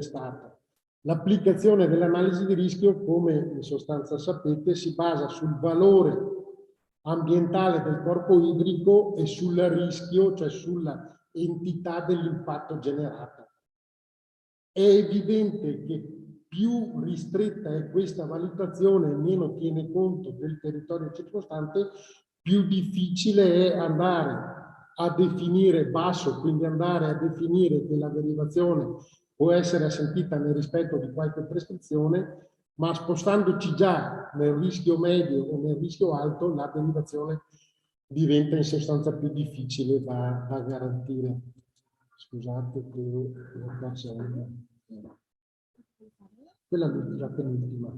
stato. L'applicazione dell'analisi di rischio, come in sostanza sapete, si basa sul valore ambientale del corpo idrico e sul rischio, cioè sulla entità dell'impatto generato. È evidente che più ristretta è questa valutazione e meno tiene conto del territorio circostante, più difficile è andare a definire basso, quindi andare a definire che la derivazione può essere assentita nel rispetto di qualche prescrizione, ma spostandoci già nel rischio medio o nel rischio alto, la derivazione diventa in sostanza più difficile da garantire. Scusate che ho perso quella è la penultima.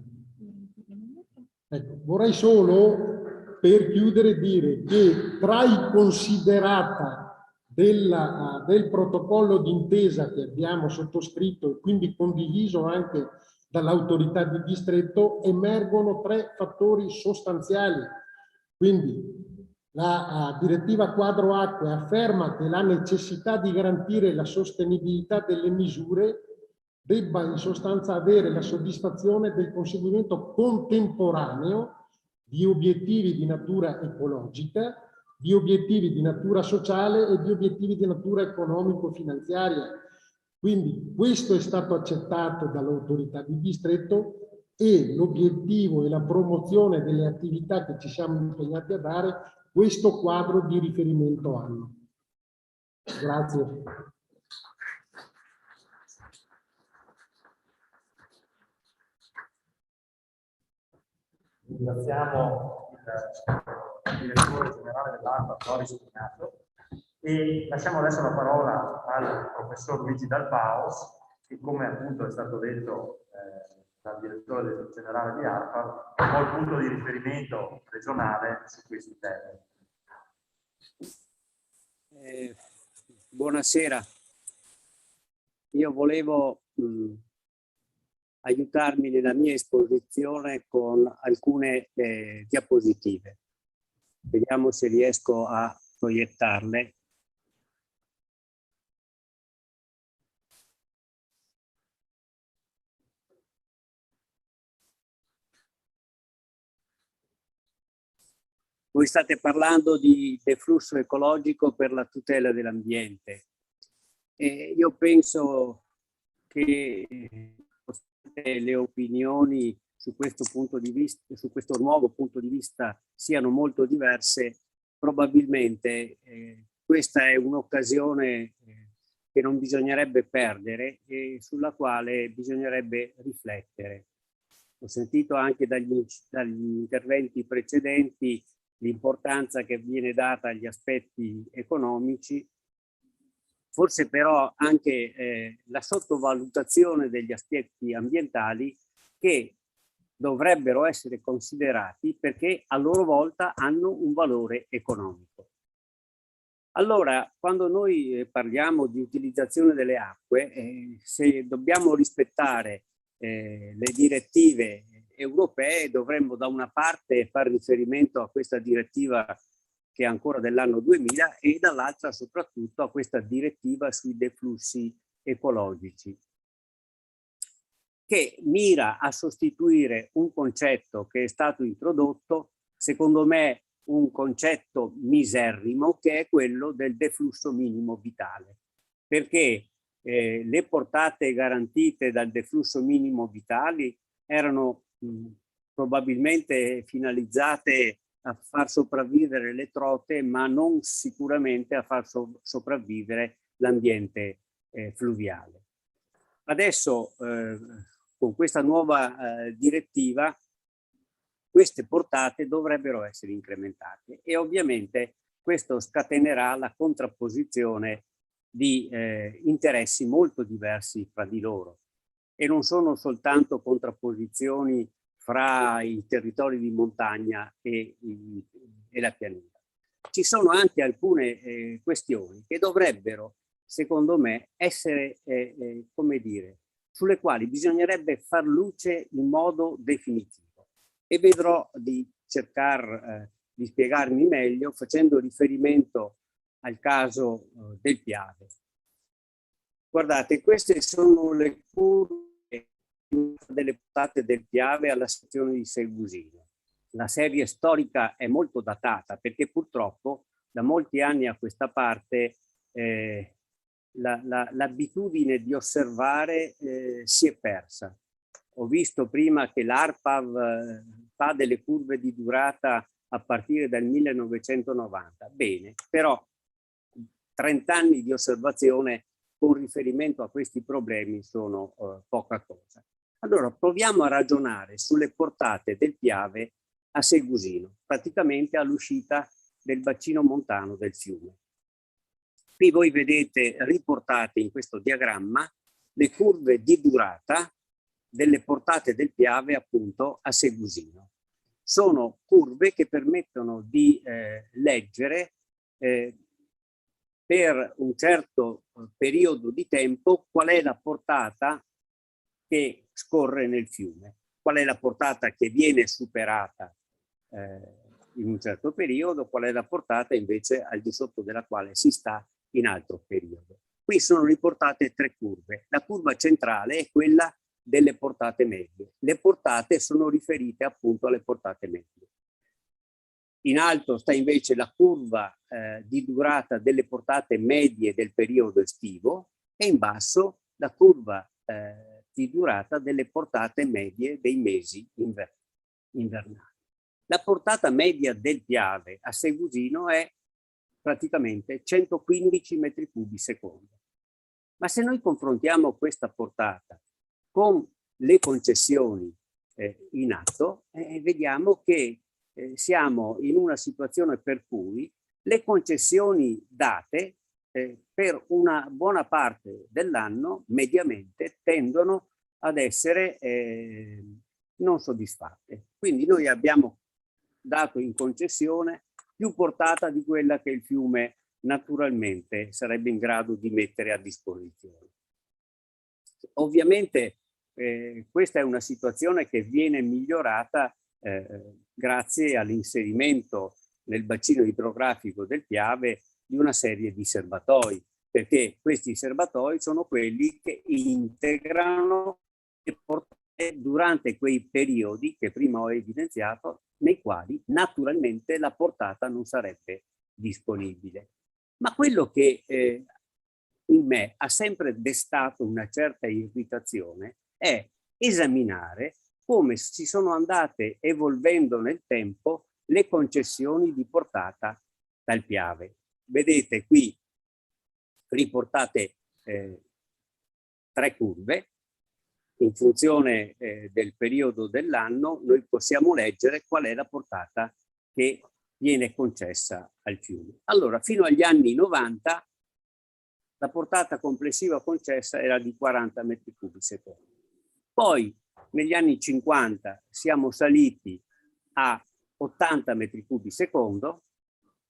Ecco, vorrei solo per chiudere dire che tra i considerata del protocollo d'intesa che abbiamo sottoscritto e quindi condiviso anche dall'autorità di distretto emergono tre fattori sostanziali. Quindi la direttiva quadro acque afferma che la necessità di garantire la sostenibilità delle misure debba in sostanza avere la soddisfazione del conseguimento contemporaneo di obiettivi di natura ecologica, di obiettivi di natura sociale e di obiettivi di natura economico-finanziaria. Quindi questo è stato accettato dall'autorità di distretto e l'obiettivo e la promozione delle attività che ci siamo impegnati a dare questo quadro di riferimento hanno. Grazie.
Ringraziamo il direttore generale dell'ARPA, Boris Pinato, e lasciamo adesso la parola al professor Luigi Dal Paos, che come appunto è stato detto dal direttore generale di ARPA, è un po' il punto di riferimento regionale su questi temi.
Buonasera, io volevo aiutarmi nella mia esposizione con alcune diapositive. Vediamo se riesco a proiettarle. Voi state parlando di deflusso ecologico per la tutela dell'ambiente. Io penso che le opinioni su questo punto di vista, su questo nuovo punto di vista, siano molto diverse. Probabilmente questa è un'occasione che non bisognerebbe perdere e sulla quale bisognerebbe riflettere. Ho sentito anche dagli interventi precedenti l'importanza che viene data agli aspetti economici, forse però anche la sottovalutazione degli aspetti ambientali che dovrebbero essere considerati perché a loro volta hanno un valore economico. Allora, quando noi parliamo di utilizzazione delle acque, se dobbiamo rispettare le direttive europee, dovremmo da una parte fare riferimento a questa direttiva che è ancora dell'anno 2000 e dall'altra soprattutto a questa direttiva sui deflussi ecologici, che mira a sostituire un concetto che è stato introdotto, secondo me un concetto miserrimo, che è quello del deflusso minimo vitale, perché le portate garantite dal deflusso minimo vitali erano probabilmente finalizzate a far sopravvivere le trote, ma non sicuramente a far sopravvivere l'ambiente fluviale. Adesso con questa nuova direttiva queste portate dovrebbero essere incrementate e ovviamente questo scatenerà la contrapposizione di interessi molto diversi fra di loro e non sono soltanto contrapposizioni fra i territori di montagna e la pianura. Ci sono anche alcune questioni che dovrebbero, secondo me, essere, come dire, sulle quali bisognerebbe far luce in modo definitivo e vedrò di cercare di spiegarmi meglio facendo riferimento al caso del Piave. Guardate, queste sono le curve delle portate del Piave alla sezione di Segusino. La serie storica è molto datata perché purtroppo da molti anni a questa parte l'abitudine di osservare si è persa. Ho visto prima che l'ARPAV fa delle curve di durata a partire dal 1990. Bene, però 30 anni di osservazione con riferimento a questi problemi sono poca cosa. Allora proviamo a ragionare sulle portate del Piave a Segusino, praticamente all'uscita del bacino montano del fiume. Qui voi vedete riportate in questo diagramma le curve di durata delle portate del Piave appunto a Segusino. Sono curve che permettono di leggere per un certo periodo di tempo qual è la portata che scorre nel fiume, qual è la portata che viene superata in un certo periodo, qual è la portata invece al di sotto della quale si sta in altro periodo. Qui sono riportate tre curve. La curva centrale è quella delle portate medie. Le portate sono riferite appunto alle portate medie. In alto sta invece la curva di durata delle portate medie del periodo estivo e in basso la curva di durata delle portate medie dei mesi invernali. La portata media del Piave a Segusino è praticamente 115 metri cubi secondo. Ma se noi confrontiamo questa portata con le concessioni in atto, vediamo che siamo in una situazione per cui le concessioni date per una buona parte dell'anno mediamente tendono ad essere non soddisfatte. Quindi noi abbiamo dato in concessione più portata di quella che il fiume naturalmente sarebbe in grado di mettere a disposizione. Ovviamente questa è una situazione che viene migliorata grazie all'inserimento nel bacino idrografico del Piave di una serie di serbatoi, perché questi serbatoi sono quelli che integrano le portate durante quei periodi che prima ho evidenziato, nei quali naturalmente la portata non sarebbe disponibile. Ma quello che in me ha sempre destato una certa irritazione è esaminare come si sono andate evolvendo nel tempo le concessioni di portata dal Piave. Vedete qui riportate 3 curve. In funzione del periodo dell'anno noi possiamo leggere qual è la portata che viene concessa al fiume. Allora, fino agli anni 90 la portata complessiva concessa era di 40 metri cubi secondo. Poi negli anni 50 siamo saliti a 80 metri cubi secondo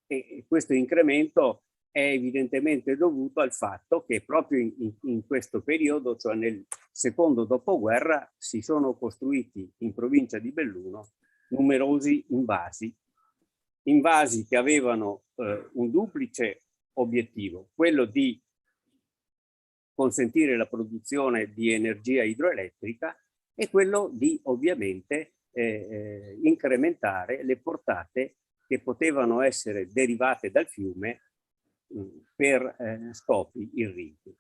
e questo incremento è evidentemente dovuto al fatto che proprio in questo periodo, cioè nel secondo dopoguerra, si sono costruiti in provincia di Belluno numerosi invasi che avevano un duplice obiettivo, quello di consentire la produzione di energia idroelettrica e quello di ovviamente incrementare le portate che potevano essere derivate dal fiume per scopi irrigui.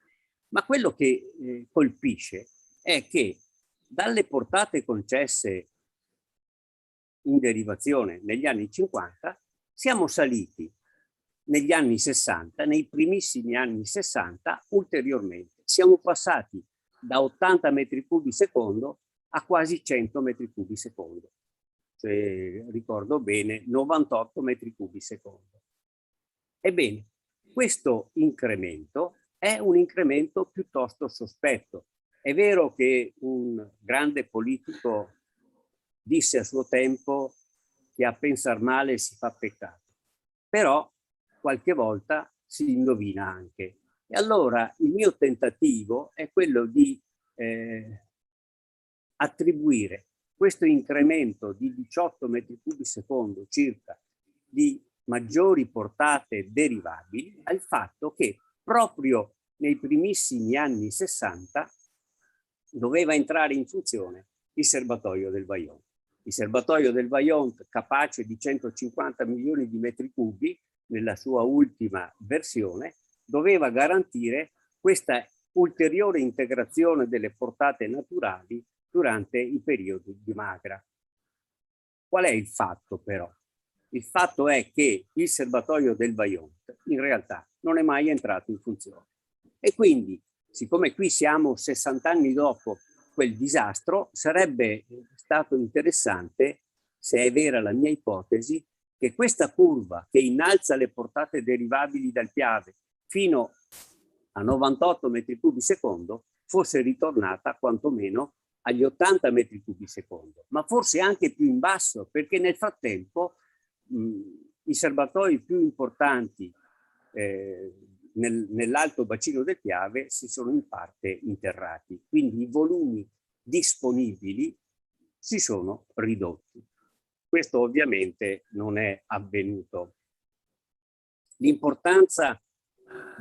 Ma quello che colpisce è che dalle portate concesse in derivazione negli anni 50 siamo saliti negli anni 60, nei primissimi anni 60 ulteriormente. Siamo passati da 80 metri cubi secondo a quasi 100 metri cubi secondo. Cioè, ricordo bene, 98 metri cubi secondo. Ebbene, questo incremento è un incremento piuttosto sospetto. È vero che un grande politico disse a suo tempo che a pensar male si fa peccato, però qualche volta si indovina anche. E allora il mio tentativo è quello di attribuire questo incremento di 18 metri cubi secondo circa di maggiori portate derivabili al fatto che proprio nei primissimi anni 60 doveva entrare in funzione il serbatoio del Vajont. Il serbatoio del Vajont, capace di 150 milioni di metri cubi nella sua ultima versione, doveva garantire questa ulteriore integrazione delle portate naturali durante i periodi di magra. Qual è il fatto però? Il fatto è che il serbatoio del Vajont in realtà non è mai entrato in funzione. E quindi, siccome qui siamo 60 anni dopo quel disastro, sarebbe stato interessante, se è vera la mia ipotesi, che questa curva che innalza le portate derivabili dal Piave fino a 98 metri cubi secondo fosse ritornata quantomeno agli 80 metri cubi secondo, ma forse anche più in basso, perché nel frattempo i serbatoi più importanti nell'alto bacino del Piave si sono in parte interrati, quindi i volumi disponibili si sono ridotti. Questo ovviamente non è avvenuto. L'importanza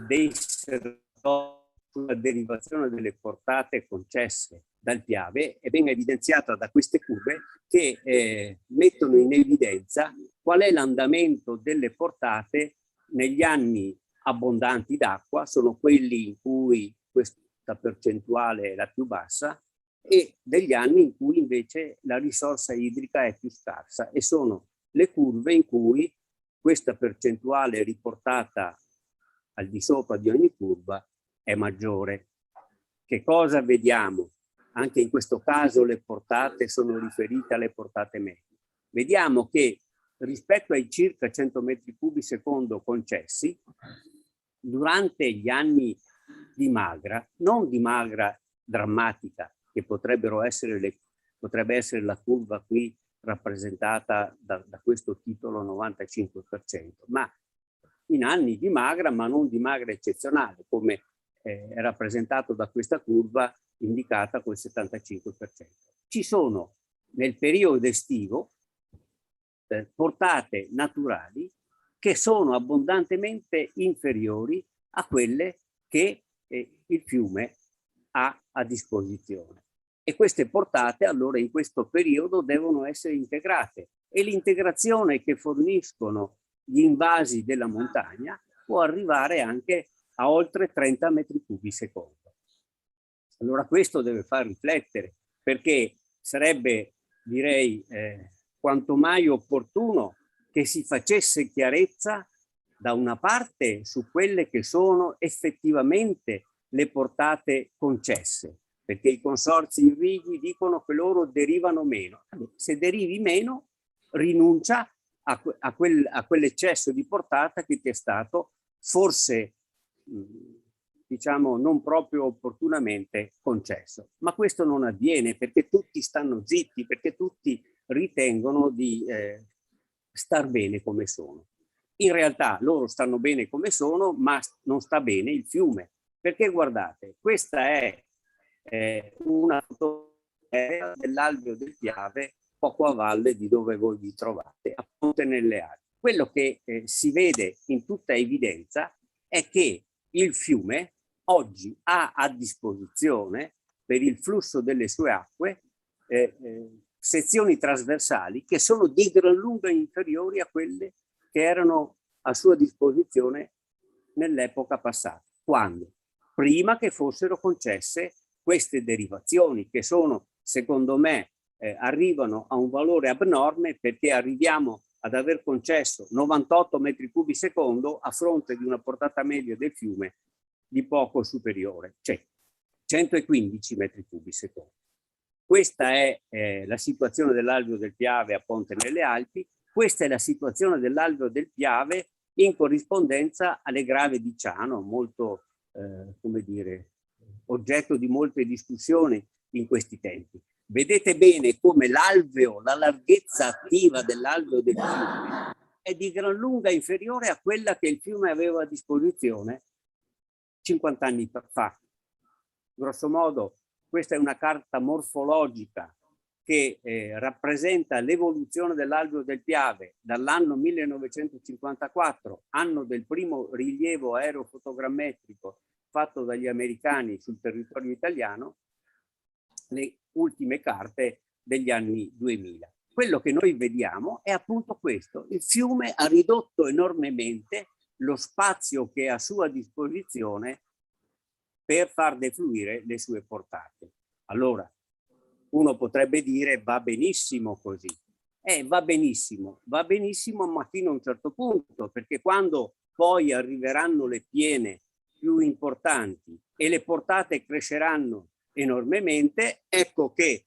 dei serbatoi sulla derivazione delle portate concesse dal Piave è ben evidenziata da queste curve che mettono in evidenza qual è l'andamento delle portate negli anni abbondanti d'acqua, sono quelli in cui questa percentuale è la più bassa, e degli anni in cui invece la risorsa idrica è più scarsa, e sono le curve in cui questa percentuale riportata al di sopra di ogni curva è maggiore. Che cosa vediamo? Anche in questo caso le portate sono riferite alle portate medie. Vediamo che rispetto ai circa 100 metri cubi secondo concessi, durante gli anni di magra, non di magra drammatica, che potrebbe essere la curva qui rappresentata da questo titolo 95%, ma in anni di magra, ma non di magra eccezionale, come è rappresentato da questa curva indicata col 75%. Ci sono nel periodo estivo portate naturali che sono abbondantemente inferiori a quelle che il fiume ha a disposizione. E queste portate allora in questo periodo devono essere integrate, e l'integrazione che forniscono gli invasi della montagna può arrivare anche a oltre 30 metri cubi secondo. Allora questo deve far riflettere, perché sarebbe, direi, quanto mai opportuno che si facesse chiarezza da una parte su quelle che sono effettivamente le portate concesse, perché i consorzi irrigui dicono che loro derivano meno. Se derivi meno, rinuncia a quell'eccesso di portata che ti è stato forse, diciamo, non proprio opportunamente concesso. Ma questo non avviene perché tutti stanno zitti, perché tutti ritengono di star bene come sono. In realtà loro stanno bene come sono, ma non sta bene il fiume. Perché guardate, questa è una fotografia dell'Alveo del Piave, poco a valle di dove voi vi trovate, a Ponte nelle Alpi. Quello che si vede in tutta evidenza è che il fiume oggi ha a disposizione, per il flusso delle sue acque, sezioni trasversali che sono di gran lunga inferiori a quelle che erano a sua disposizione nell'epoca passata. Quando? Prima che fossero concesse queste derivazioni, che sono, secondo me, arrivano a un valore abnorme, perché arriviamo ad aver concesso 98 metri cubi secondo a fronte di una portata media del fiume di poco superiore, cioè 115 metri cubi secondo. Questa è la situazione dell'Alveo del Piave a Ponte nelle Alpi, questa è la situazione dell'Alveo del Piave in corrispondenza alle Grave di Ciano, molto, come dire, oggetto di molte discussioni in questi tempi. Vedete bene come l'alveo, la larghezza attiva dell'alveo del fiume è di gran lunga inferiore a quella che il fiume aveva a disposizione 50 anni fa. Grosso modo, questa è una carta morfologica che rappresenta l'evoluzione dell'Alveo del Piave dall'anno 1954, anno del primo rilievo aerofotogrammetrico fatto dagli americani sul territorio italiano, le ultime carte degli anni 2000. Quello che noi vediamo è appunto questo: il fiume ha ridotto enormemente lo spazio che è a sua disposizione per far defluire le sue portate. Allora, uno potrebbe dire va benissimo così. Va benissimo, ma fino a un certo punto, perché quando poi arriveranno le piene più importanti e le portate cresceranno enormemente, ecco che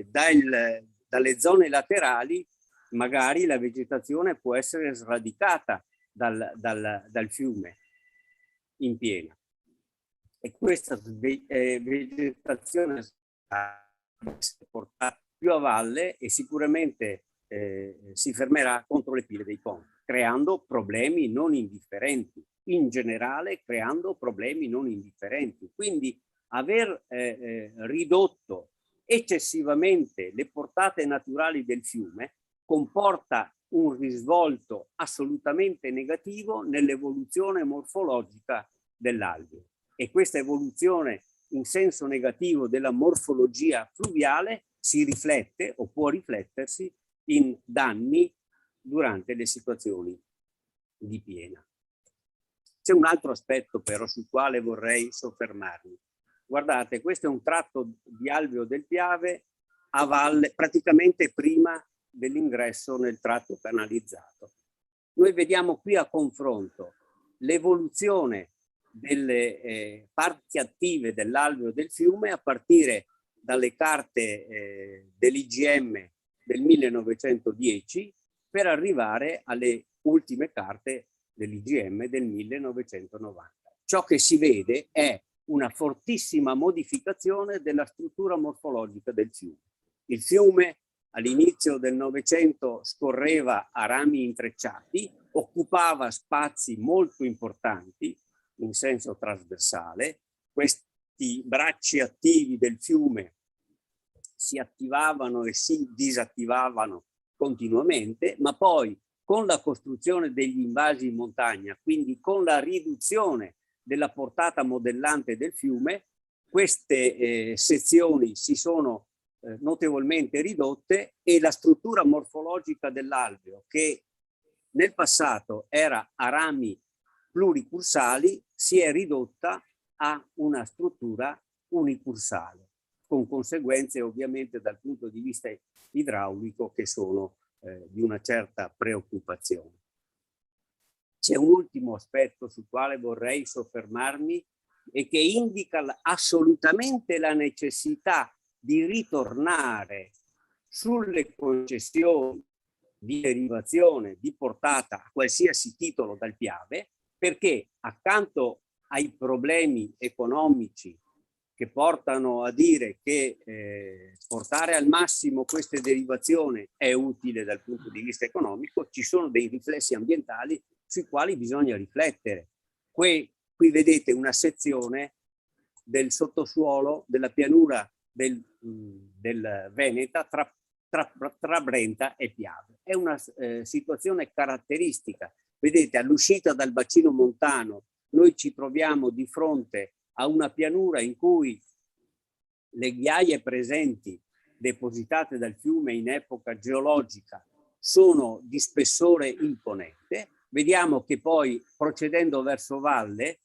dalle zone laterali magari la vegetazione può essere sradicata dal fiume in piena. E questa vegetazione si porta più a valle e sicuramente si fermerà contro le pile dei ponti, creando problemi non indifferenti. In generale, creando problemi non indifferenti. Quindi aver ridotto eccessivamente le portate naturali del fiume comporta un risvolto assolutamente negativo nell'evoluzione morfologica dell'alveo. E questa evoluzione in senso negativo della morfologia fluviale si riflette o può riflettersi in danni durante le situazioni di piena. C'è un altro aspetto però sul quale vorrei soffermarmi. Guardate, questo è un tratto di Alveo del Piave a valle, praticamente prima dell'ingresso nel tratto canalizzato. Noi vediamo qui a confronto l'evoluzione delle parti attive dell'alveo del fiume a partire dalle carte dell'IGM del 1910 per arrivare alle ultime carte dell'IGM del 1990. Ciò che si vede è una fortissima modificazione della struttura morfologica del fiume. Il fiume all'inizio del Novecento scorreva a rami intrecciati, occupava spazi molto importanti in senso trasversale. Questi bracci attivi del fiume si attivavano e si disattivavano continuamente, ma poi con la costruzione degli invasi in montagna, quindi con la riduzione della portata modellante del fiume, queste sezioni si sono notevolmente ridotte e la struttura morfologica dell'alveo, che nel passato era a rami pluricursali, si è ridotta a una struttura unicursale, con conseguenze ovviamente dal punto di vista idraulico che sono di una certa preoccupazione. C'è un ultimo aspetto sul quale vorrei soffermarmi e che indica assolutamente la necessità di ritornare sulle concessioni di derivazione di portata a qualsiasi titolo dal Piave, perché accanto ai problemi economici che portano a dire che portare al massimo queste derivazioni è utile dal punto di vista economico, ci sono dei riflessi ambientali sui quali bisogna riflettere. Qui vedete una sezione del sottosuolo della pianura del Veneta tra Brenta e Piave. È una situazione caratteristica. Vedete, all'uscita dal bacino montano noi ci troviamo di fronte a una pianura in cui le ghiaie presenti depositate dal fiume in epoca geologica sono di spessore imponente. Vediamo che poi procedendo verso valle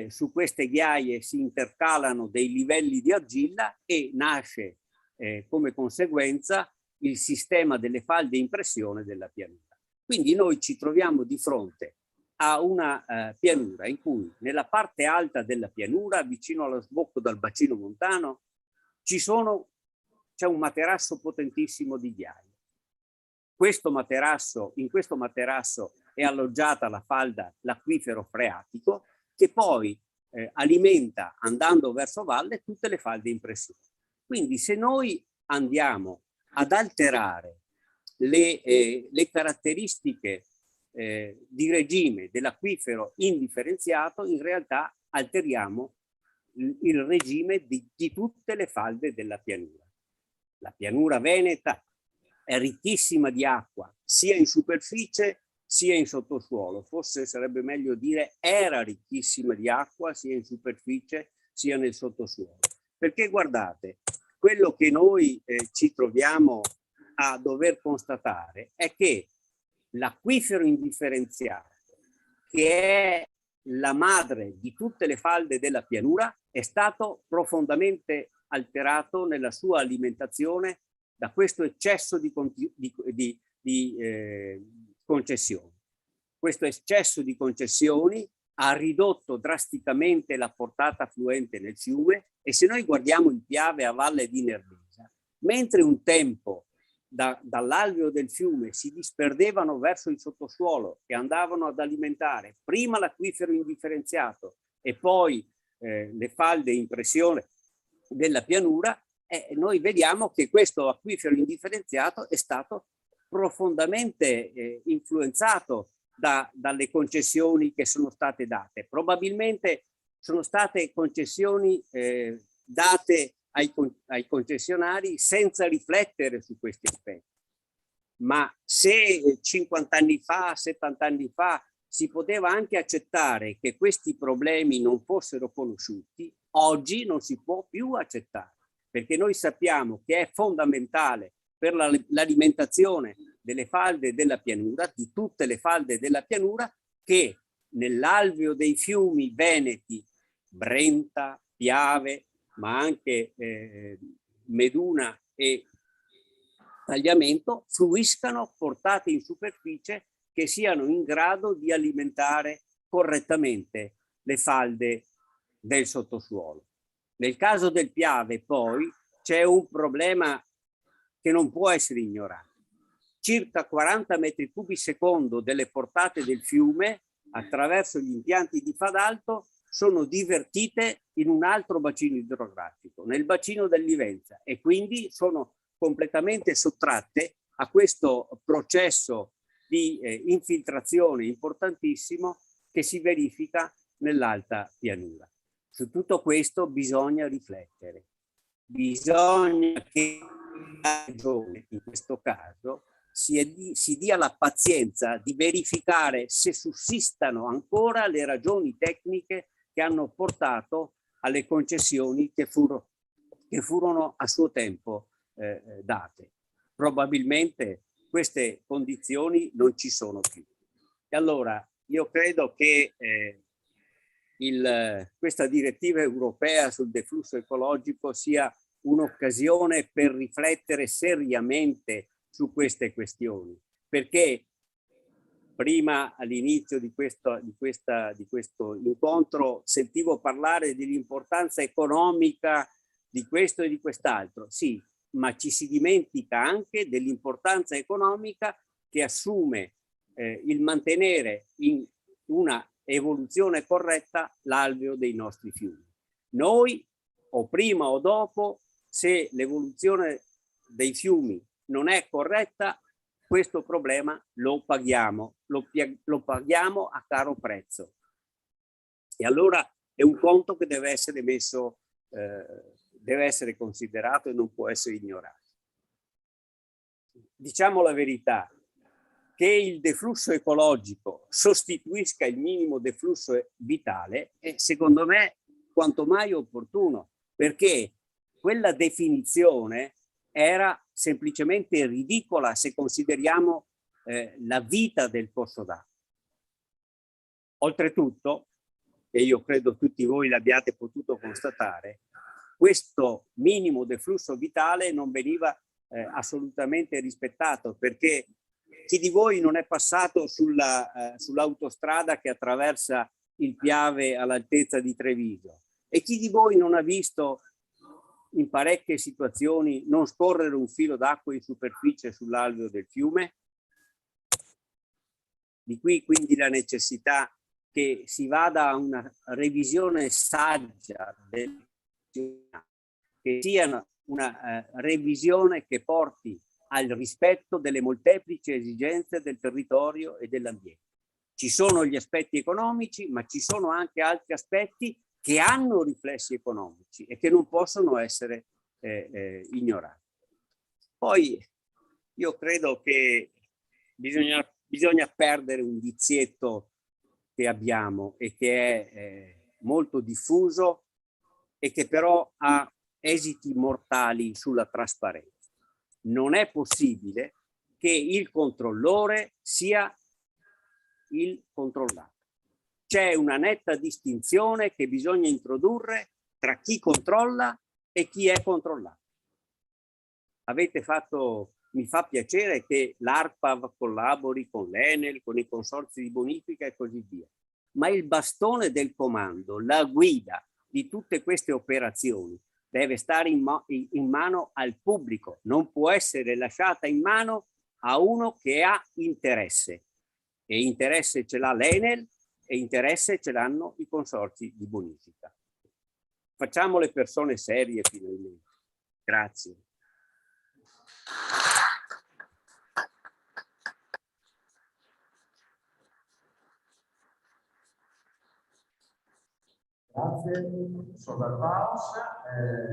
su queste ghiaie si intercalano dei livelli di argilla e nasce come conseguenza il sistema delle falde in pressione della pianura. Quindi noi ci troviamo di fronte a una pianura in cui nella parte alta della pianura, vicino allo sbocco del bacino montano, c'è un materasso potentissimo di ghiaie. In questo materasso è alloggiata la falda, l'acquifero freatico, che poi alimenta, andando verso valle, tutte le falde in pressione. Quindi se noi andiamo ad alterare le caratteristiche di regime dell'acquifero indifferenziato, in realtà alteriamo il regime di tutte le falde della pianura. La pianura veneta è ricchissima di acqua, sia in superficie sia in sottosuolo. Forse sarebbe meglio dire era ricchissima di acqua sia in superficie sia nel sottosuolo. Perché guardate, quello che noi ci troviamo a dover constatare è che l'acquifero indifferenziato, che è la madre di tutte le falde della pianura, è stato profondamente alterato nella sua alimentazione da questo eccesso di concessioni. Questo eccesso di concessioni ha ridotto drasticamente la portata fluente nel fiume, e se noi guardiamo il Piave a valle di Nervesa, mentre un tempo dall'alveo del fiume si disperdevano verso il sottosuolo e andavano ad alimentare prima l'acquifero indifferenziato e poi le falde in pressione della pianura, noi vediamo che questo acquifero indifferenziato è stato profondamente influenzato dalle concessioni che sono state date. Probabilmente sono state concessioni date ai concessionari senza riflettere su questi aspetti. Ma se 50 anni fa, 70 anni fa si poteva anche accettare che questi problemi non fossero conosciuti, oggi non si può più accettare, perché noi sappiamo che è fondamentale per l'alimentazione delle falde della pianura, di tutte le falde della pianura, che nell'alveo dei fiumi veneti, Brenta, Piave, ma anche Meduna e Tagliamento, fluiscano portate in superficie che siano in grado di alimentare correttamente le falde del sottosuolo. Nel caso del Piave poi c'è un problema che non può essere ignorato. circa 40 metri cubi secondo delle portate del fiume attraverso gli impianti di Fadalto sono divertite in un altro bacino idrografico, nel bacino del Livenza, e quindi sono completamente sottratte a questo processo di infiltrazione importantissimo che si verifica nell'alta pianura. Su tutto questo bisogna riflettere. Bisogna che la regione, in questo caso, si dia la pazienza di verificare se sussistano ancora le ragioni tecniche che hanno portato alle concessioni che furono a suo tempo date. Probabilmente queste condizioni non ci sono più. E allora io credo che questa direttiva europea sul deflusso ecologico sia un'occasione per riflettere seriamente su queste questioni, perché prima all'inizio di questo incontro sentivo parlare dell'importanza economica di questo e di quest'altro. Sì, ma ci si dimentica anche dell'importanza economica che assume il mantenere in una evoluzione corretta l'alveo dei nostri fiumi. Noi, o prima o dopo, se l'evoluzione dei fiumi non è corretta, questo problema lo paghiamo a caro prezzo. E allora è un conto che deve essere messo, deve essere considerato e non può essere ignorato. Diciamo la verità, che il deflusso ecologico sostituisca il minimo deflusso vitale è secondo me quanto mai opportuno, perché quella definizione era semplicemente ridicola se consideriamo la vita del corso d'acqua. Oltretutto, e io credo tutti voi l'abbiate potuto constatare, questo minimo deflusso vitale non veniva assolutamente rispettato, perché chi di voi non è passato sull'autostrada che attraversa il Piave all'altezza di Treviso? E chi di voi non ha visto in parecchie situazioni non scorrere un filo d'acqua in superficie sull'alveo del fiume? Di qui quindi la necessità che si vada a una revisione saggia che sia una revisione che porti al rispetto delle molteplici esigenze del territorio e dell'ambiente. Ci sono gli aspetti economici, ma ci sono anche altri aspetti che hanno riflessi economici e che non possono essere ignorati. Poi io credo che bisogna perdere un vizietto che abbiamo e che è molto diffuso e che però ha esiti mortali sulla trasparenza. Non è possibile che il controllore sia il controllato. C'è una netta distinzione che bisogna introdurre tra chi controlla e chi è controllato. Mi fa piacere che l'ARPAV collabori con l'Enel, con i consorzi di bonifica e così via, ma il bastone del comando, la guida di tutte queste operazioni deve stare in mano al pubblico, non può essere lasciata in mano a uno che ha interesse. E interesse ce l'ha l'Enel e interesse ce l'hanno i consorzi di bonifica. Facciamo le persone serie finalmente. Grazie.
Grazie, sono dal Paus.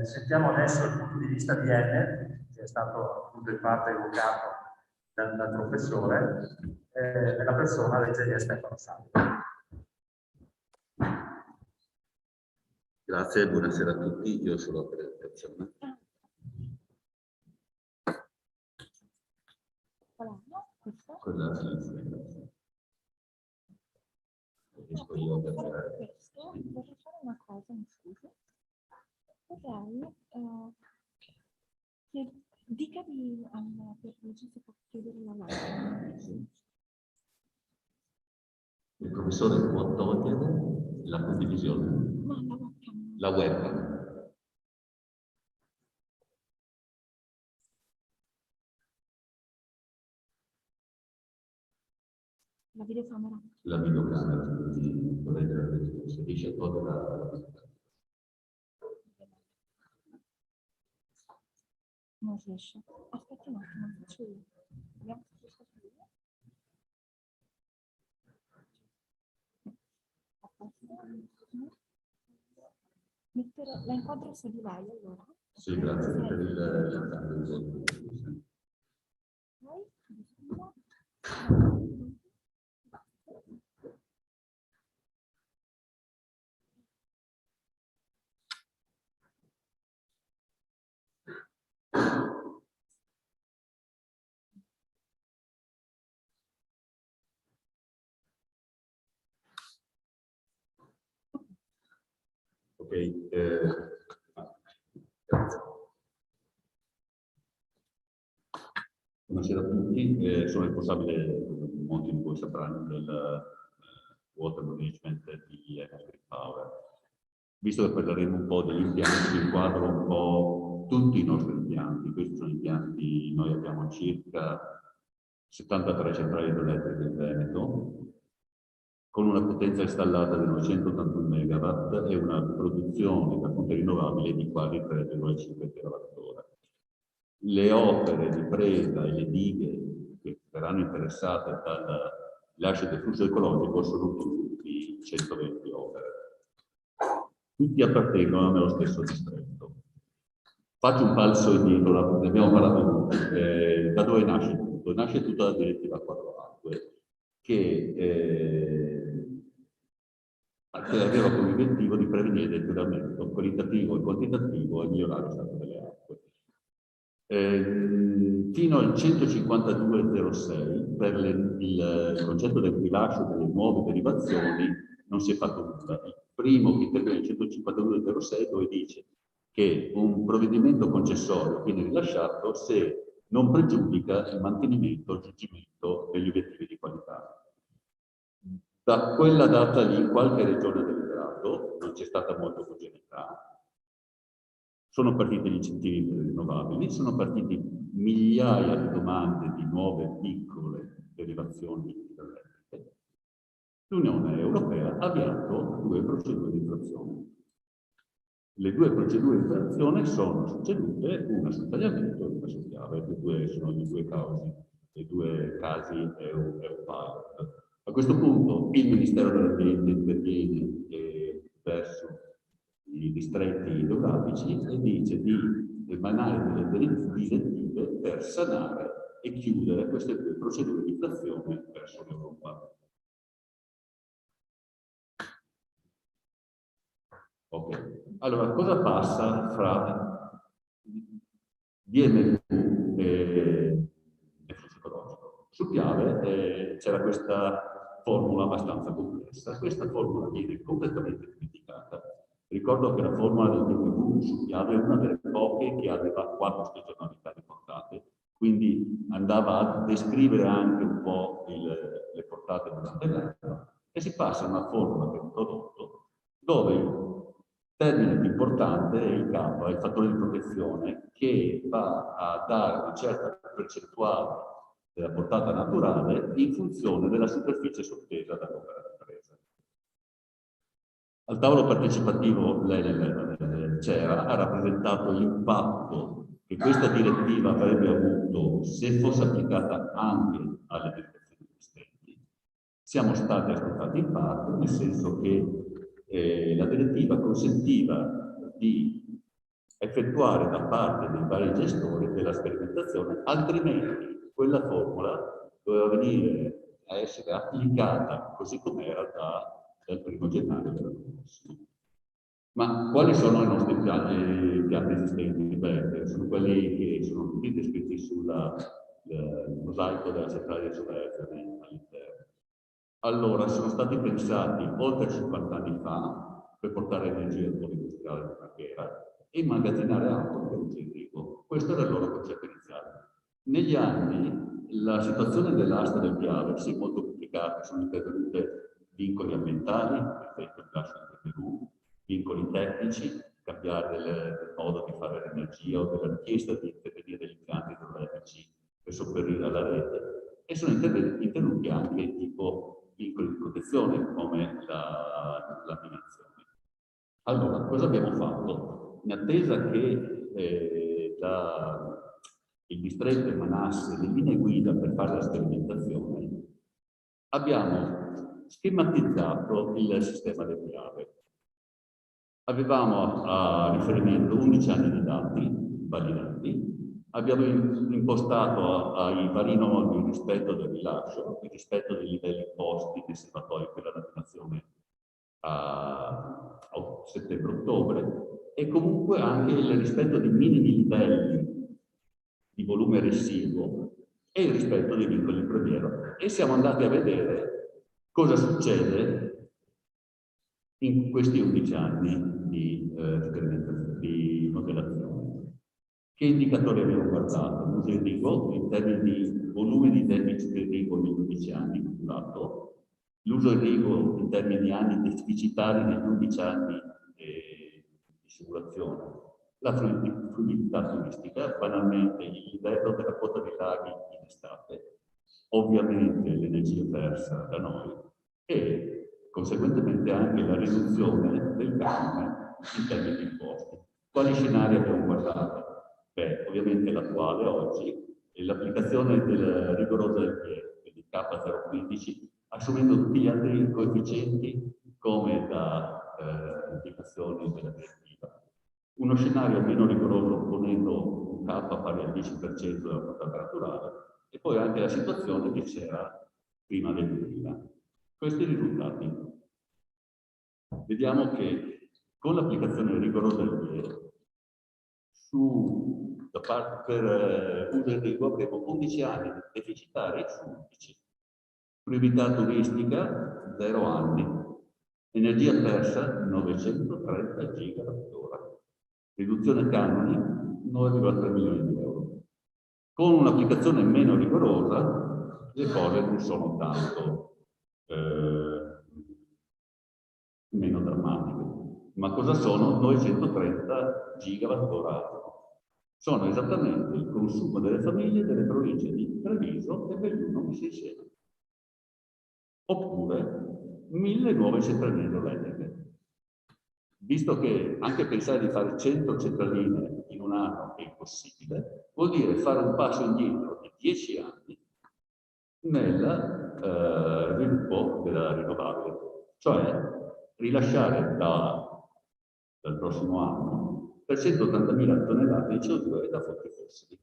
Sentiamo adesso il punto di vista di Enel, che è stato appunto in parte evocato dal professore, nella persona dell'ingegnere Stefano Salvi.
Grazie, buonasera a tutti. Io sono per il personaggio. Quella sinistra. Riesco io per
questo, vorrei fare una cosa, mi scusi. Vorrei che dica per legge se può chiudere la live.
Il professore può togliere la condivisione?
No, la webcam.
La webcam.
La videocamera.
La videocamera, quindi se riesce a togliere la videocamera.
Non riesce. Aspetti un attimo, faccio io. Vediamo se riesco a fare. La inquadro su di lei allora.
Sì, grazie per il cambio.
Poi,
Ok, buonasera a tutti, sono responsabile, molti di voi sapranno, del water management di Electric Power. Visto che parleremo un po' degli impianti, vi inquadro un po' tutti i nostri impianti. Questi sono impianti, noi abbiamo circa 73 centrali idroelettriche in Veneto, con una potenza installata di 981 MW e una produzione da fonte rinnovabile di quasi 3,5 TWh. Le opere di presa e le dighe che saranno interessate dal rilascio del flusso ecologico sono tutti 120 opere. Tutti appartengono nello stesso distretto. Faccio un passo indietro, ne abbiamo parlato tutti. Da dove nasce tutto? Nasce tutta la direttiva 4 acque, che aveva come obiettivo di prevenire il deterioramento qualitativo e quantitativo e migliorare lo stato delle acque. Fino al 152.06 per il concetto del rilascio delle nuove derivazioni non si è fatto nulla. Il primo che interviene il 152.06 dove dice che un provvedimento concessorio viene rilasciato se non pregiudica il mantenimento o il raggiungimento degli obiettivi di qualità. Da quella data lì in qualche regione del grado non c'è stata molta omogeneità. Sono partiti gli incentivi per le rinnovabili, sono partiti migliaia di domande di nuove piccole derivazioni idroelettriche. L'Unione Europea ha avviato 2 procedure di infrazione. Le 2 procedure di infrazione sono succedute, una sul tagliamento e una sul chiave. Sono le 2 cause, i 2 casi EU-Pilot. A questo punto il Ministero dell'Ambiente interviene verso i distretti idrografici e dice di emanare delle direttive per sanare e chiudere queste 2 procedure di infrazione verso l'Europa. Ok, allora cosa passa fra DMV e flusso ecologico? Sul Piave c'era questa formula abbastanza complessa. Questa formula viene completamente dimenticata. Ricordo che la formula del DMV sul Piave è una delle poche che aveva 4 stagionalità riportate, quindi andava a descrivere anche un po' le portate durante l'anno, e si passa a una formula per un prodotto dove il termine più importante è il K, è il fattore di protezione, che va a dare una certa percentuale della portata naturale in funzione della superficie sottesa dall'opera di presa. Al tavolo partecipativo c'era, ha rappresentato l'impatto che questa direttiva avrebbe avuto se fosse applicata anche alle direttive esistenti. Siamo stati ascoltati in parte, nel senso che la direttiva consentiva di effettuare da parte dei vari gestori della sperimentazione, altrimenti quella formula doveva venire a essere applicata così com'era dal 1° gennaio dell'anno prossimo. Ma quali sono i nostri piani esistenti? Beh, sono quelli che sono tutti descritti sul mosaico della centrale di Solerno all'interno. Allora, sono stati pensati oltre 50 anni fa per portare energia al polo industriale di Marghera e immagazzinare acqua per uso idrico. Questo era il loro concetto iniziale. Negli anni la situazione dell'asta del Piave si è molto complicata, sono intervenute vincoli ambientali, per esempio il rilascio del Perù, vincoli tecnici, cambiare del modo di fare l'energia o della richiesta di intervenire degli impianti idroelettrici per sopperire alla rete. e sono intervenuti anche tipo vincoli di protezione come la laminazione. Allora, cosa abbiamo fatto? In attesa che il distretto emanasse le linee guida per fare la sperimentazione, abbiamo schematizzato il sistema del piave. Avevamo a riferimento 11 anni di dati validati, abbiamo impostato ai vari nodi il rispetto del rilascio, il rispetto dei livelli posti nei serbatoi per la laminazione a settembre-ottobre e comunque anche il rispetto dei minimi livelli di volume residuo e il rispetto dei vincoli di prelievo. E siamo andati a vedere cosa succede in questi 11 anni di modellazione. Che indicatori abbiamo guardato? L'uso irriguo in termini di volume di deficit irriguo negli 11 anni calcolato, l'uso irriguo in termini di anni deficitari negli 11 anni di simulazione, la fluidità turistica, banalmente il livello della quota dei laghi in estate, ovviamente l'energia persa da noi e conseguentemente anche la riduzione del canone in termini di costi. Quali scenari abbiamo guardato? Beh, ovviamente l'attuale oggi è l'applicazione del rigoroso LPE, quindi K015, assumendo tutti gli altri coefficienti come da indicazioni della direttiva. Uno scenario meno rigoroso ponendo un K pari al 10% della portata naturale e poi anche la situazione che c'era prima del 2000. Questi risultati. Vediamo che con l'applicazione rigorosa del per uso irriguo avremo 11 anni deficitari su 11. Priorità turistica 0 anni. Energia persa 930 gigawattora. Riduzione canoni 9,3 milioni di euro. Con un'applicazione meno rigorosa le cose non sono tanto meno drammatiche. Ma cosa sono 930 gigawattora? Sono esattamente il consumo delle famiglie delle province di Treviso e Belluno messi insieme. Oppure 1000 nuove centraline idroelettriche. Visto che anche pensare di fare 100 centraline in un anno è impossibile, vuol dire fare un passo indietro di 10 anni nel sviluppo della rinnovabile, cioè rilasciare dal prossimo anno 380.000 tonnellate di CO2 da fonti fossili.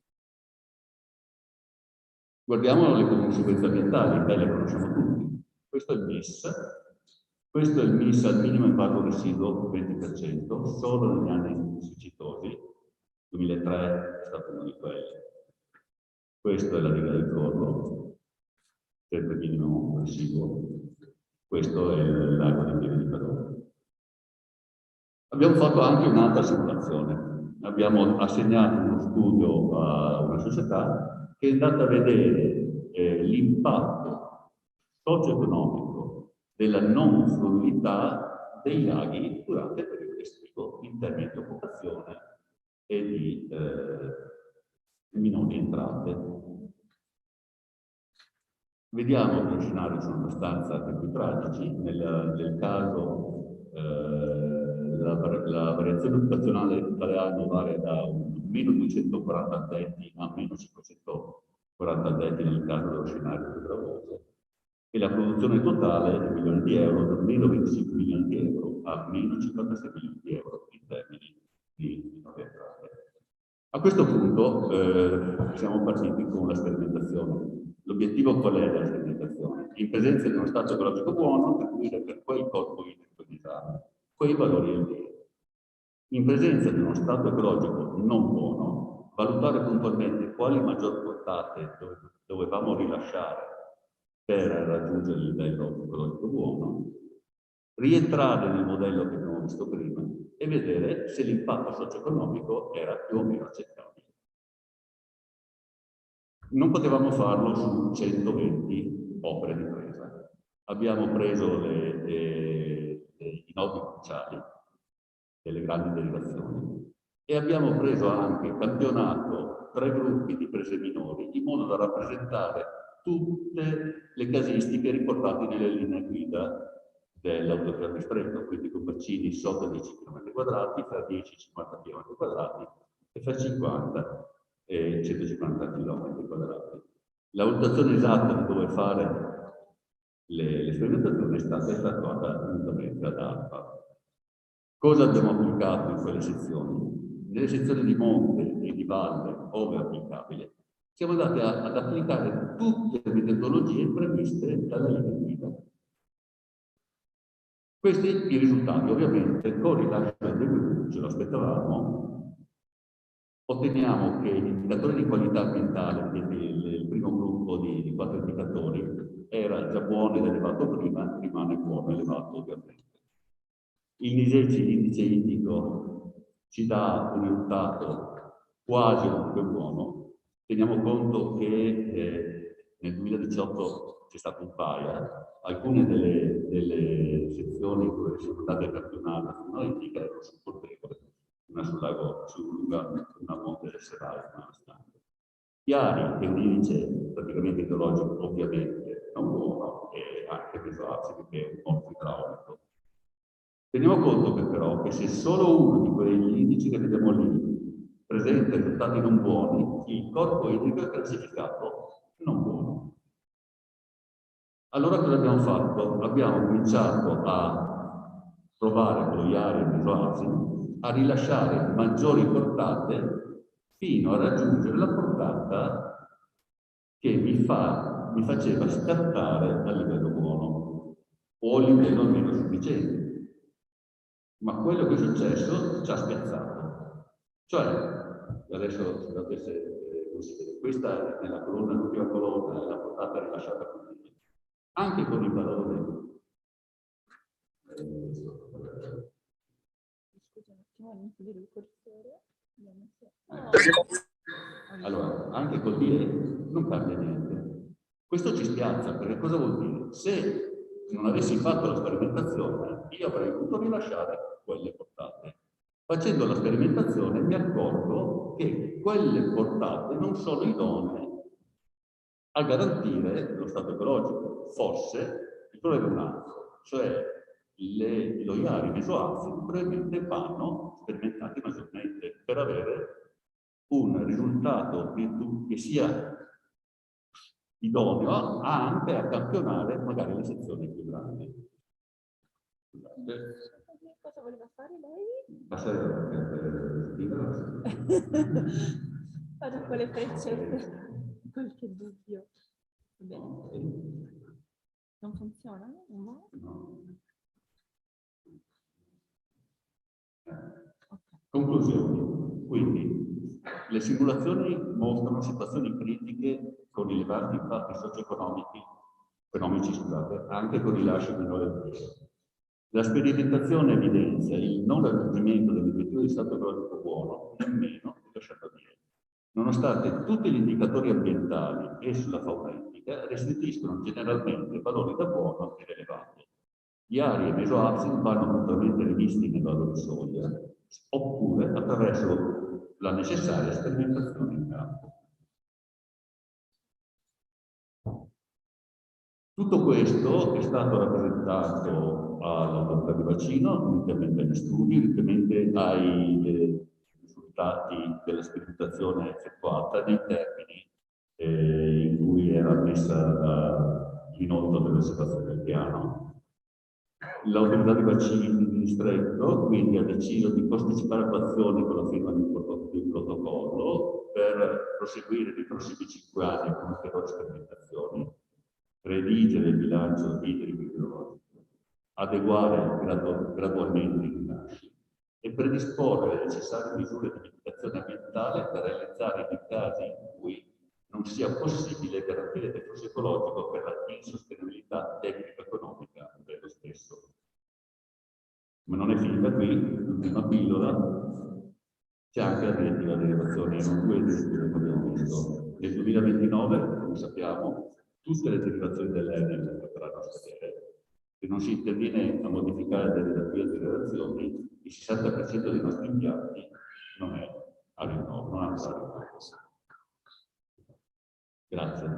Guardiamo le conseguenze ambientali, le conosciamo tutti. Questo è il MIS. Questo è il MIS al minimo impatto residuo 20%, solo negli anni siccitosi. 2003 è stato uno di quelli. Questa è la riga del Corno, sempre minimo residuo. Questo è il lago di Pieve di Cadore. Abbiamo fatto anche un'altra simulazione. Abbiamo assegnato uno studio a una società che è andata a vedere l'impatto socio-economico della non fluidità dei laghi durante il periodo estivo in termini di occupazione e di minori entrate. Vediamo che gli scenari sono abbastanza più tragici. Nel caso la variazione occupazionale tale anno varia da meno 240 addetti a meno 540 addetti nel caso dello scenario più gravoso. E la produzione totale di milioni di euro da meno 25 milioni di euro a meno 56 milioni di euro in termini di nuove entrate. A questo punto siamo partiti con la sperimentazione. L'obiettivo qual è della sperimentazione? In presenza di uno stato ecologico buono, attribuire per quel corpo idrico di esame quei valori LDE. In presenza di uno stato ecologico non buono, valutare puntualmente quali maggiori portate dovevamo rilasciare per raggiungere il livello ecologico buono, rientrare nel modello che abbiamo visto prima e vedere se l'impatto socio-economico era più o meno accettabile. Non potevamo farlo su 120 opere di presa. Abbiamo preso i nodi cruciali delle grandi derivazioni e abbiamo preso anche campionato 3 gruppi di prese minori in modo da rappresentare tutte le casistiche riportate nelle linee guida dell'autorità di distretto, quindi con bacini sotto 10 km quadrati, fra 10 e 50 km quadrati e fra 50 e 150 km quadrati. La valutazione esatta di dove fare le sperimentazioni è stata effettuata unicamente ad ARPA. Cosa abbiamo applicato in quelle sezioni? Nelle sezioni di monte e di valle, ove applicabile, siamo andati ad applicare tutte le metodologie previste dalla linea guida. Questi i risultati, ovviamente, con il rilascio del DVU, ce lo aspettavamo, otteniamo che l'indicatore di qualità ambientale, quindi il primo gruppo di 4 indicatori, era già buono ed elevato prima, rimane buono e elevato ovviamente. L'indice idrico ci dà un risultato quasi ovunque buono. Teniamo conto che nel 2018 c'è stato un paia, alcune delle sezioni dove sono state campionate sull'analitica erano sul Colpevole, una sul lago, una monte del Serale, una stante. Chiari che un indice praticamente idrologico ovviamente non buono e anche mesoacido che è un morto idraulico. Teniamo conto che però che se solo uno di quegli indici che vediamo lì presenta risultati non buoni, il corpo idrico è classificato non buono. Allora cosa abbiamo fatto? Abbiamo cominciato a provare con lo IARI e mesoacido a rilasciare maggiori portate fino a raggiungere la portata che mi faceva scattare a livello buono o a livello almeno sufficiente. Ma quello che è successo ci ha spiazzato. Cioè, adesso scusate se questa è la colonna, l'ultima colonna, è la portata rilasciata così. Anche con i valori. Allora, anche col DE non cambia niente. Questo ci spiazza, perché cosa vuol dire? Se non avessi fatto la sperimentazione, io avrei potuto rilasciare quelle portate. Facendo la sperimentazione mi accorgo che quelle portate non sono idonee a garantire lo stato ecologico. Forse il problema è un altro, cioè lo IARI mesoacido probabilmente vanno sperimentati maggiormente per avere un risultato che sia idoneo anche a campionare magari le sezioni più grandi.
Cosa voleva fare lei? Vado con le frecce. Qualche dubbio. Va bene. Non funziona? No?
Conclusioni. Quindi, le simulazioni mostrano situazioni critiche con rilevanti impatti socio-economici, scusate, anche con rilascio minore di peso. La sperimentazione evidenzia il non raggiungimento dell'obiettivo di stato ecologico buono, nemmeno lasciato dire. Nonostante tutti gli indicatori ambientali e sulla fauna idrica restituiscono generalmente valori da buono ed elevato. Gli ari e mesoacidi vanno puntualmente rivisti nel valore di soglia, oppure attraverso la necessaria sperimentazione in campo. Tutto questo è stato rappresentato all'autorità di bacino, unitamente agli studi, unitamente ai risultati della sperimentazione effettuata nei termini in cui era messa in otto dell'osservazione del piano. L'autorità di bacini di distretto quindi ha deciso di posticipare l'attuazione con la firma di un protocollo per proseguire nei prossimi 5 anni con ulteriori sperimentazioni, redigere il bilancio idrico-idrologico, adeguare gradualmente i rilasci e predisporre le necessarie misure di mitigazione ambientale per realizzare nei casi in cui non sia possibile garantire il deflusso ecologico per la insostenibilità tecnico-economica dello stesso. Ma non è finita qui, l'ultima pillola, c'è anche la direttiva di derivazione, erano 2 direttive che abbiamo visto. Nel 2029, come sappiamo, tutte le derivazioni dell'ENEL potranno scadere. Se non si interviene a modificare le direttive di derivazioni, il 60% dei nostri impianti non è a rinnovo, non ha rinnovo. Grazie.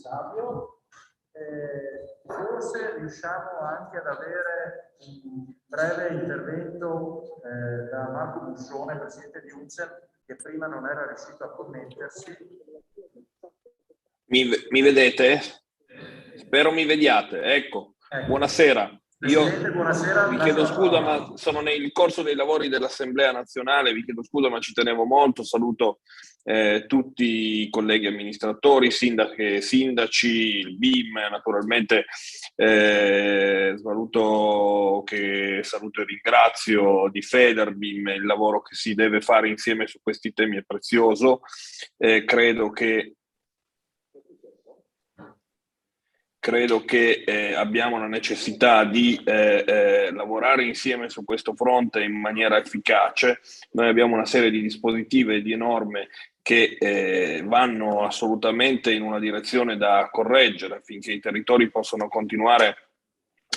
Savio. Forse riusciamo anche ad avere un breve intervento da Marco Bussone, presidente di UNCEM, che prima non era riuscito a connettersi.
Mi vedete? Spero mi vediate. Ecco. Buonasera. Io
buonasera,
vi chiedo scusa, ma sono nel corso dei lavori dell'Assemblea Nazionale, vi chiedo scusa, ma ci tenevo molto. Saluto tutti i colleghi amministratori, sindaci, il BIM, naturalmente saluto e ringrazio di Federbim. Il lavoro che si deve fare insieme su questi temi è prezioso. Credo che abbiamo la necessità di lavorare insieme su questo fronte in maniera efficace. Noi abbiamo una serie di dispositivi e di norme che vanno assolutamente in una direzione da correggere affinché i territori possano continuare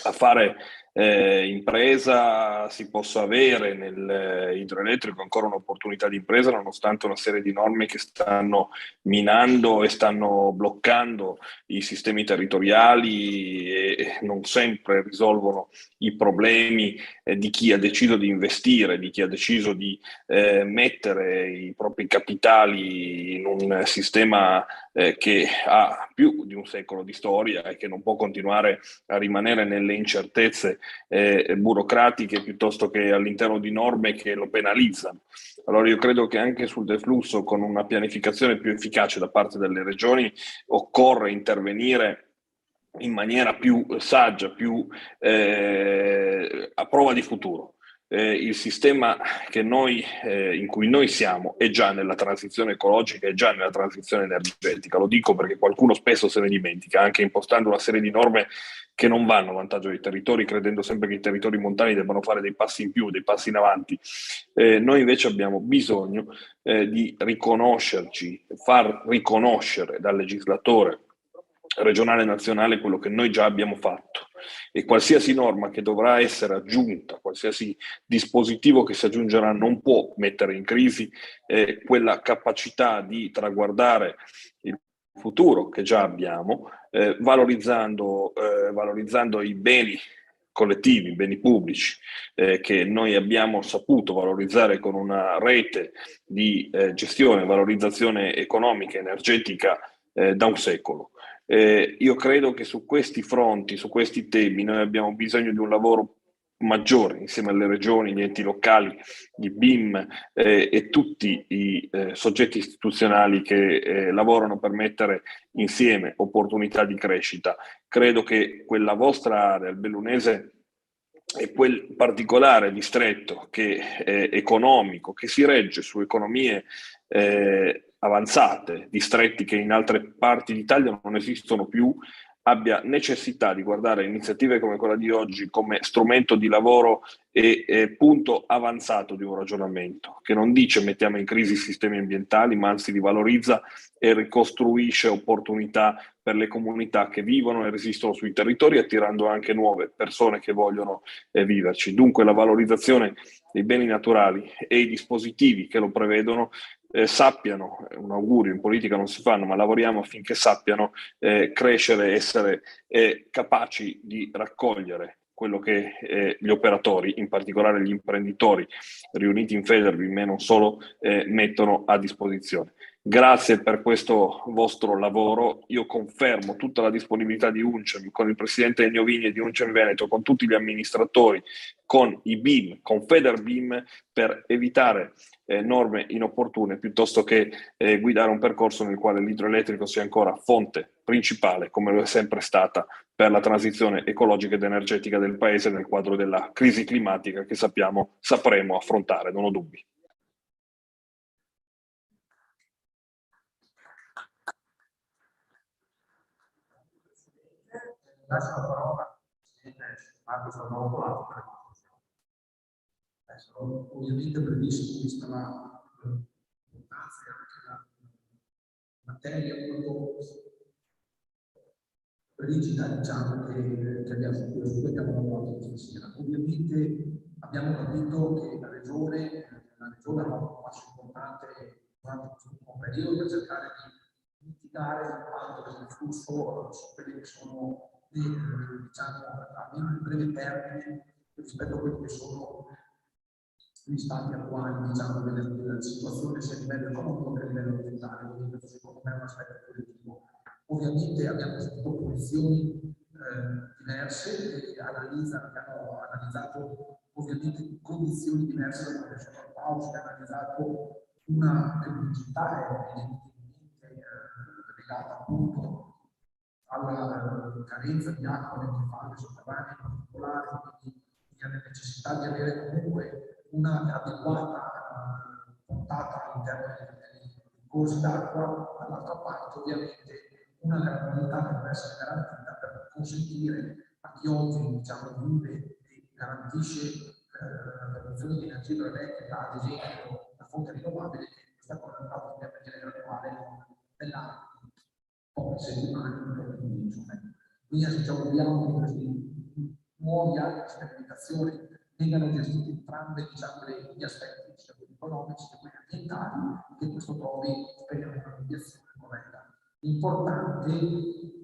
a fare impresa, si possa avere nell'idroelettrico ancora un'opportunità di impresa nonostante una serie di norme che stanno minando e stanno bloccando i sistemi territoriali e non sempre risolvono i problemi di chi ha deciso di investire, di chi ha deciso di mettere i propri capitali in un sistema che ha più di un secolo di storia e che non può continuare a rimanere nelle incertezze burocratiche piuttosto che all'interno di norme che lo penalizzano. Allora io credo che anche sul deflusso, con una pianificazione più efficace da parte delle regioni, occorre intervenire in maniera più saggia, più a prova di futuro. Il sistema in cui noi siamo è già nella transizione ecologica, è già nella transizione energetica. Lo dico perché qualcuno spesso se ne dimentica, anche impostando una serie di norme che non vanno a vantaggio dei territori, credendo sempre che i territori montani debbano fare dei passi in più, dei passi in avanti. Noi invece abbiamo bisogno di riconoscerci, far riconoscere dal legislatore regionale e nazionale quello che noi già abbiamo fatto, e qualsiasi norma che dovrà essere aggiunta, qualsiasi dispositivo che si aggiungerà non può mettere in crisi quella capacità di traguardare il futuro che già abbiamo, valorizzando i beni collettivi, i beni pubblici che noi abbiamo saputo valorizzare con una rete di gestione e valorizzazione economica e energetica da un secolo. Io credo che su questi fronti, su questi temi, noi abbiamo bisogno di un lavoro maggiore insieme alle regioni, gli enti locali, i BIM e tutti i soggetti istituzionali che lavorano per mettere insieme opportunità di crescita. Credo che quella vostra area, il bellunese, e quel particolare distretto che è economico, che si regge su economie avanzate, distretti che in altre parti d'Italia non esistono più, abbia necessità di guardare iniziative come quella di oggi come strumento di lavoro e punto avanzato di un ragionamento, che non dice mettiamo in crisi i sistemi ambientali, ma anzi li valorizza e ricostruisce opportunità per le comunità che vivono e resistono sui territori, attirando anche nuove persone che vogliono viverci. Dunque la valorizzazione dei beni naturali e i dispositivi che lo prevedono sappiano, un augurio in politica non si fanno, ma lavoriamo affinché sappiano crescere, essere capaci di raccogliere quello che gli operatori, in particolare gli imprenditori riuniti in Federbim e non solo, mettono a disposizione. Grazie per questo vostro lavoro. Io confermo tutta la disponibilità di UNCEM con il presidente Ennio Vigni di UNCEM Veneto, con tutti gli amministratori, con i BIM, con Federbim, per evitare norme inopportune piuttosto che guidare un percorso nel quale l'idroelettrico sia ancora fonte principale, come lo è sempre stata, per la transizione ecologica ed energetica del Paese nel quadro della crisi climatica che sapremo affrontare, non ho dubbi.
Lascio la parola al presidente Marco Salvador per la conclusione.
Sono ovviamente brevissimo, vista l'importanza e anche la materia molto rigida, diciamo, che abbiamo lavorato questa sera. Ovviamente abbiamo capito che la regione ha fatto un passo importante durante questo ultimo periodo per cercare di mitigare mitigare l'impatto del flusso su quelli che sono diciamo, almeno in breve termine rispetto a quelli che sono gli stati attuali, diciamo, della situazione sia a livello economico che a livello ambientale. Quindi questo secondo me è un aspetto positivo. Ovviamente abbiamo sentito posizioni diverse e abbiamo analizzato ovviamente condizioni diverse da quelle sono Paolo, che ha analizzato una criticità evidentemente legata appunto alla carenza di acqua nelle falde sotterranee in particolare, quindi alla necessità di avere comunque una adeguata portata all'interno dei corsi d'acqua, dall'altra parte ovviamente una gradualità che deve essere garantita per consentire a chi oggi diciamo, vive e garantisce la produzione di energia idroelettrica, ad esempio da fonte rinnovabile, che questa cosa è fatta in maniera graduale nell'arco di poche settimane, quindi ci auguriamo che questi nuovi atti di sperimentazione vengano gestiti entrambi diciamo, gli aspetti sia quelli economici che quelli ambientali, che questo trovi per una mediazione corretta. L'importante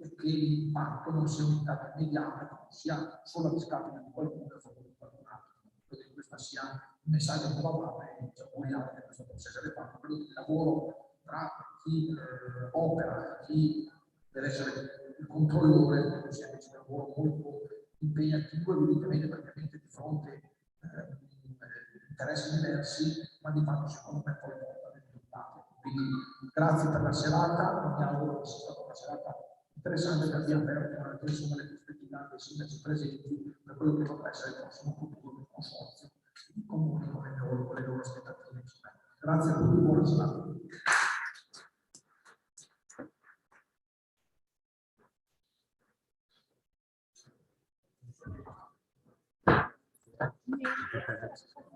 è che l'impatto non sia un impatto immediato, che non sia solo a discapito di qualcuno e a favore di qualcun altro. Credo che questo sia un messaggio che va bene e ci auguriamo che questo possa essere fatto. Quello del lavoro tra chi opera e chi deve essere il controllore, sia invece un lavoro molto impegnativo, evidentemente perché di fronte a interessi diversi, ma di fatto secondo me poi porta dei risultati. Quindi grazie per la serata, mi auguro che sia stata una serata interessante che abbia aperto anche insomma, le prospettive dei sindaci presenti per quello che potrà essere il prossimo futuro del consorzio, i comuni con le loro aspettative. Insomma. Grazie a tutti, buona serata.
Grazie.